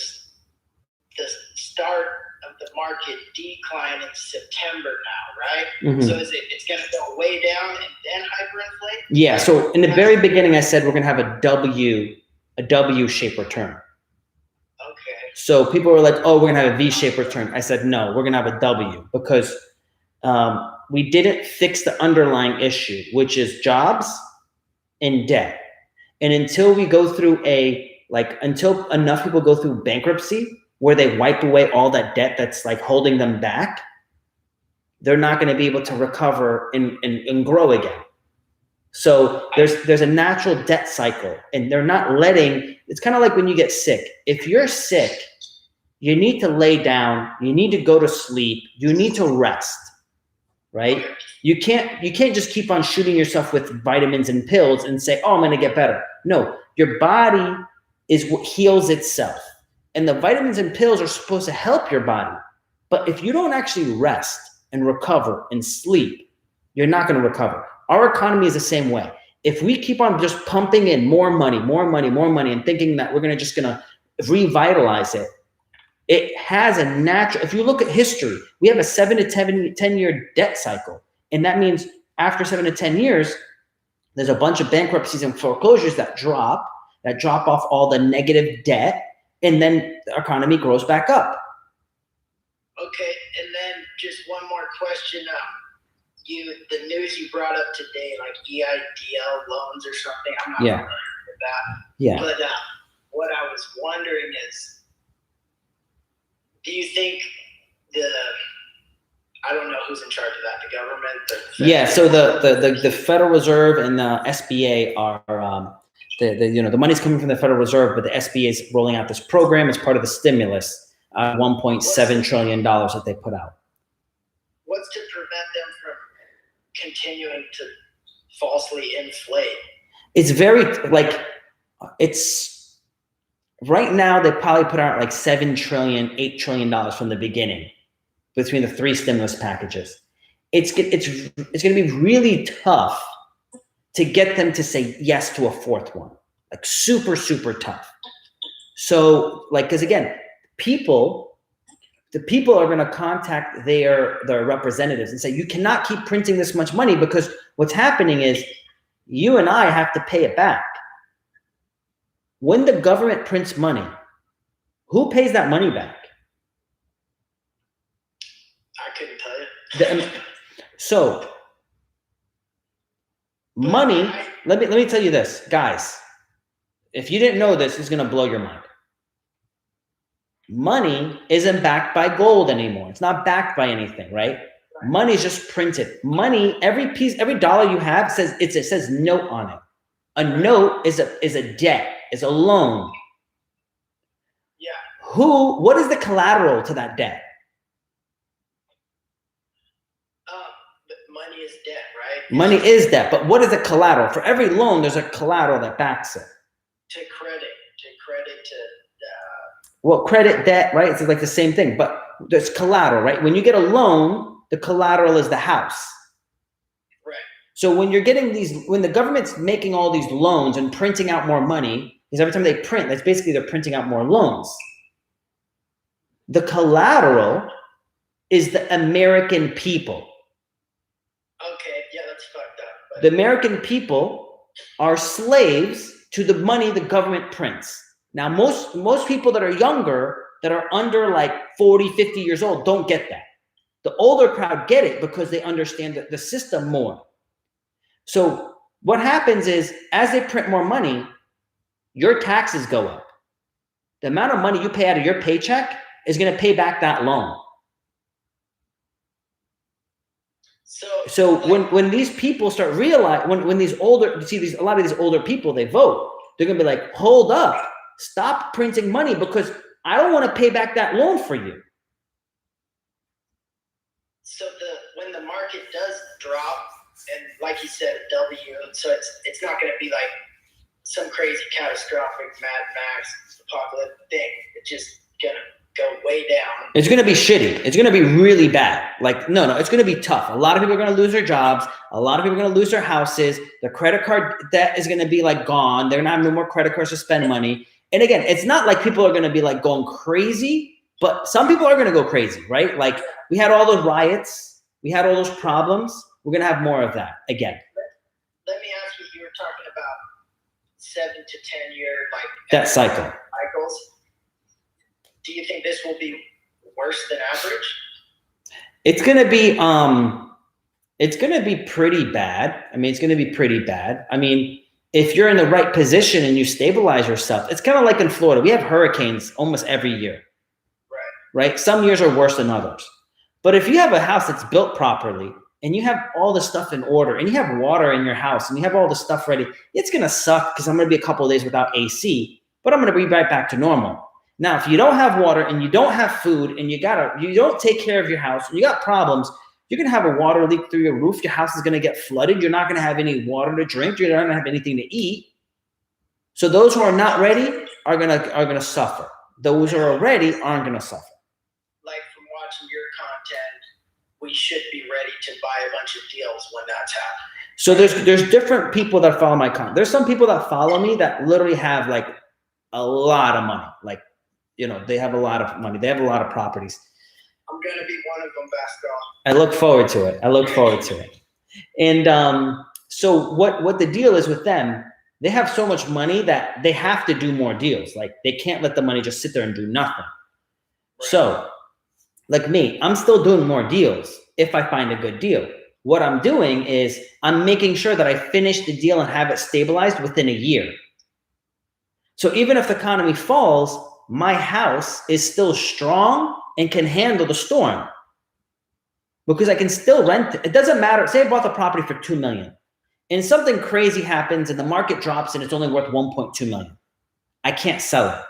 start of the market decline in September now, right? Mm-hmm. So it's going to go way down and then hyperinflate? Yeah. So in the very beginning, I said we're going to have a W-shaped return. Okay. So people were like, "Oh, we're going to have a V-shaped return." I said, "No, we're going to have a W, because we didn't fix the underlying issue, which is jobs and debt. And until we go through until enough people go through bankruptcy where they wipe away all that debt that's like holding them back, they're not going to be able to recover and grow again. So there's a natural debt cycle, and they're not letting, it's kind of like when you get sick. If you're sick, you need to lay down, you need to go to sleep, you need to rest, right? You can't just keep on shooting yourself with vitamins and pills and say, "Oh, I'm going to get better." No, your body is what heals itself. And the vitamins and pills are supposed to help your body. But if you don't actually rest and recover and sleep, you're not going to recover. Our economy is the same way. If we keep on just pumping in more money, and thinking that we're going to revitalize it, it has a natural, if you look at history, we have a 7 to 10 year debt cycle. And that means after 7 to 10 years, there's a bunch of bankruptcies and foreclosures that drop off all the negative debt, and then the economy grows back up. Okay, and then just one more question. The news you brought up today, like EIDL loans or something, I'm not familiar with that. Yeah. But what I was wondering is, do you think I don't know who's in charge of that, the government? Yeah, so the Federal Reserve and the SBA are, the money's coming from the Federal Reserve, but the SBA is rolling out this program as part of the stimulus, $1.7 trillion that they put out. What's to prevent them from continuing to falsely inflate? It's right now they probably put out like $7 trillion, $8 trillion from the beginning between the 3 stimulus packages. It's going to be really tough to get them to say yes to a 4th one, like super, super tough. So because again, the people are going to contact their representatives and say, "You cannot keep printing this much money, because what's happening is you and I have to pay it back." When the government prints money, who pays that money back? I couldn't tell you. So money, let me tell you this, guys. If you didn't know this, it's going to blow your mind. Money isn't backed by gold anymore. It's not backed by anything, right? Money is just printed. Money, every dollar you have it says note on it. A note is a debt, is a loan. Yeah. What is the collateral to that debt? Money is debt, right? Money is debt, but what is the collateral? For every loan, there's a collateral that backs it. To credit to well, credit, debt, right? It's like the same thing, but there's collateral, right? When you get a loan, the collateral is the house. Right. So when the government's making all these loans and printing out more money, because every time they print, that's basically they're printing out more loans. The collateral is the American people. Okay, yeah, that's fucked up. But The American people are slaves to the money the government prints. Now, most people that are younger that are under like 40, 50 years old don't get that. The older crowd get it because they understand the system more. So what happens is, as they print more money, your taxes go up. The amount of money you pay out of your paycheck is going to pay back that loan. So when these people start realizing, when these older, you see a lot of these older people, they vote, they're going to be like, hold up, stop printing money because I don't want to pay back that loan for you. So when the market does drop, and like you said, W, so it's not going to be like some crazy catastrophic Mad Max apocalyptic thing. It's just going to go way down. It's going to be shitty. It's going to be really bad. Like, no, it's going to be tough. A lot of people are going to lose their jobs. A lot of people are going to lose their houses. Their credit card debt is going to be like gone. They're not having no more credit cards to spend money. And again, it's not like people are going to be like going crazy, but some people are going to go crazy, right? Like we had all those riots. We had all those problems. We're going to have more of that again. Let me ask you, you were talking about 7 to 10 year, like that cycles. Do you think this will be worse than average? It's going to be pretty bad. I mean, it's going to be pretty bad. I mean, if you're in the right position and you stabilize yourself, it's kind of like in Florida. We have hurricanes almost every year, right? Some years are worse than others. But if you have a house that's built properly and you have all the stuff in order and you have water in your house and you have all the stuff ready, it's going to suck because I'm going to be a couple of days without AC, but I'm going to be right back to normal. Now, if you don't have water and you don't have food and you don't take care of your house and you got problems, you're going to have a water leak through your roof. Your house is going to get flooded. You're not going to have any water to drink. You're not going to have anything to eat. So those who are not ready are going to suffer. Those who are ready aren't going to suffer. Like from watching your content, we should be ready to buy a bunch of deals when that's happening. So there's different people that follow my content. There's some people that follow me that literally have like a lot of money. Like, they have a lot of money. They have a lot of properties. I'm going to be one of them, Pascal. I look forward to it. And so what the deal is with them, they have so much money that they have to do more deals. Like they can't let the money just sit there and do nothing. Right. So like me, I'm still doing more deals if I find a good deal. What I'm doing is I'm making sure that I finish the deal and have it stabilized within a year. So even if the economy falls, my house is still strong and can handle the storm because I can still rent it. It doesn't matter. Say I bought the property for $2 million and something crazy happens and the market drops and it's only worth $1.2 million. I can't sell it.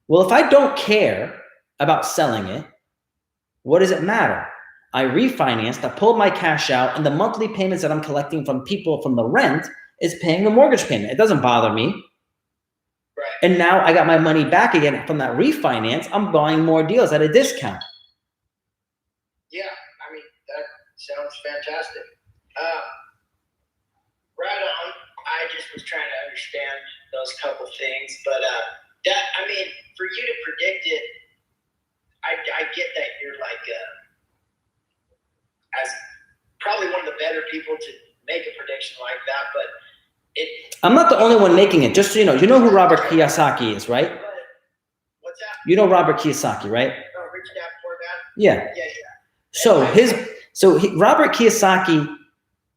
Well, if I don't care about selling it, what does it matter? I refinanced, I pulled my cash out, and the monthly payments that I'm collecting from people from the rent is paying the mortgage payment. It doesn't bother me. And now I got my money back again from that refinance. I'm buying more deals at a discount. Yeah, I mean, that sounds fantastic. Right on. I just was trying to understand those couple things. But for you to predict it, I get that you're like, as probably one of the better people to make a prediction like that, but I'm not the only one making it. Just so you know who Robert Kiyosaki is, right? What's that? You know Robert Kiyosaki, right? Oh, Rich Dad Poor Dad? Yeah. Robert Kiyosaki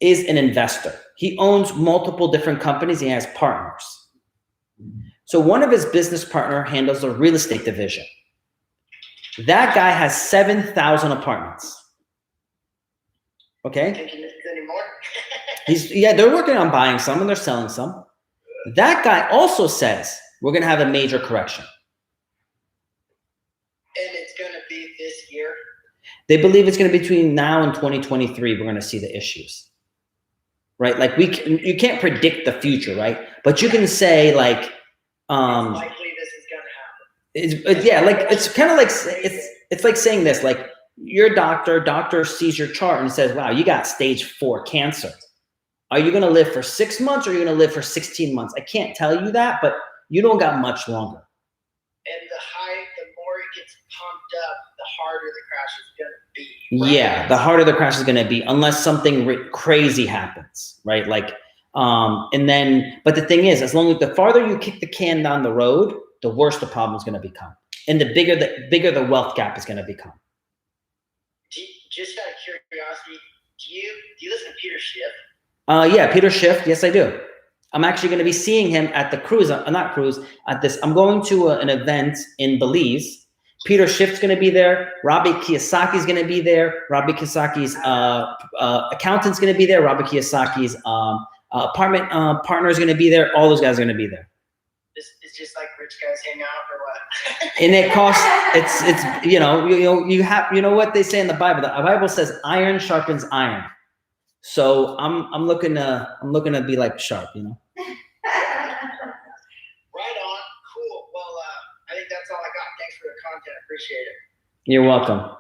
is an investor. He owns multiple different companies. He has partners. So one of his business partner handles the real estate division. That guy has 7,000 apartments. Okay? Can't you anymore? They're working on buying some and they're selling some. That guy also says we're going to have a major correction. And it's going to be this year? They believe it's going to be between now and 2023. We're going to see the issues, right? Like you can't predict the future, right? But you can say like, it's likely this is going to happen. It's kind of like, it's like saying this, like your doctor sees your chart and says, wow, you got stage 4 cancer. Are you going to live for 6 months or are you going to live for 16 months? I can't tell you that, but you don't got much longer. And the more it gets pumped up, the harder the crash is going to be. Right? Yeah, the harder the crash is going to be unless something crazy happens, right? Like, but the thing is, as long as the farther you kick the can down the road, the worse the problem is going to become. and the bigger the wealth gap is going to become. Just out of curiosity, do you listen to Peter Schiff? Yeah, Peter Schiff. Yes, I do. I'm actually going to be seeing him at the cruise, at this. I'm going to an event in Belize. Peter Schiff's going to be there. Robert Kiyosaki's going to be there. Robert Kiyosaki's accountant's going to be there. Robert Kiyosaki's apartment partner is going to be there. All those guys are going to be there. It's just like rich guys hang out or what? And it costs. It's you know what they say in the Bible. The Bible says iron sharpens iron. So I'm looking to be like sharp, you know. Right on. Cool. Well, I think that's all I got. Thanks for the content. I appreciate it. You're welcome.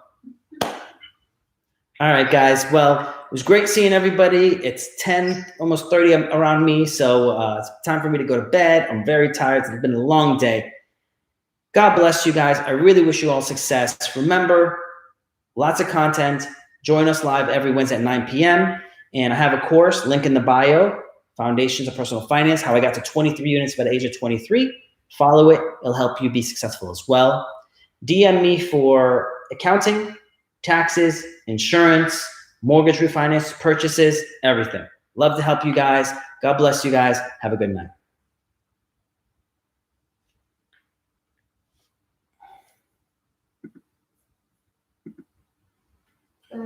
All right, guys. Well, it was great seeing everybody. It's 10, almost 30 around me, so it's time for me to go to bed. I'm very tired. It's been a long day. God bless you guys. I really wish you all success. Remember, lots of content. Join us live every Wednesday at 9 p.m. And I have a course, link in the bio, Foundations of Personal Finance, how I got to 23 units by the age of 23. Follow it. It'll help you be successful as well. DM me for accounting, taxes, insurance, mortgage refinance, purchases, everything. Love to help you guys. God bless you guys. Have a good night.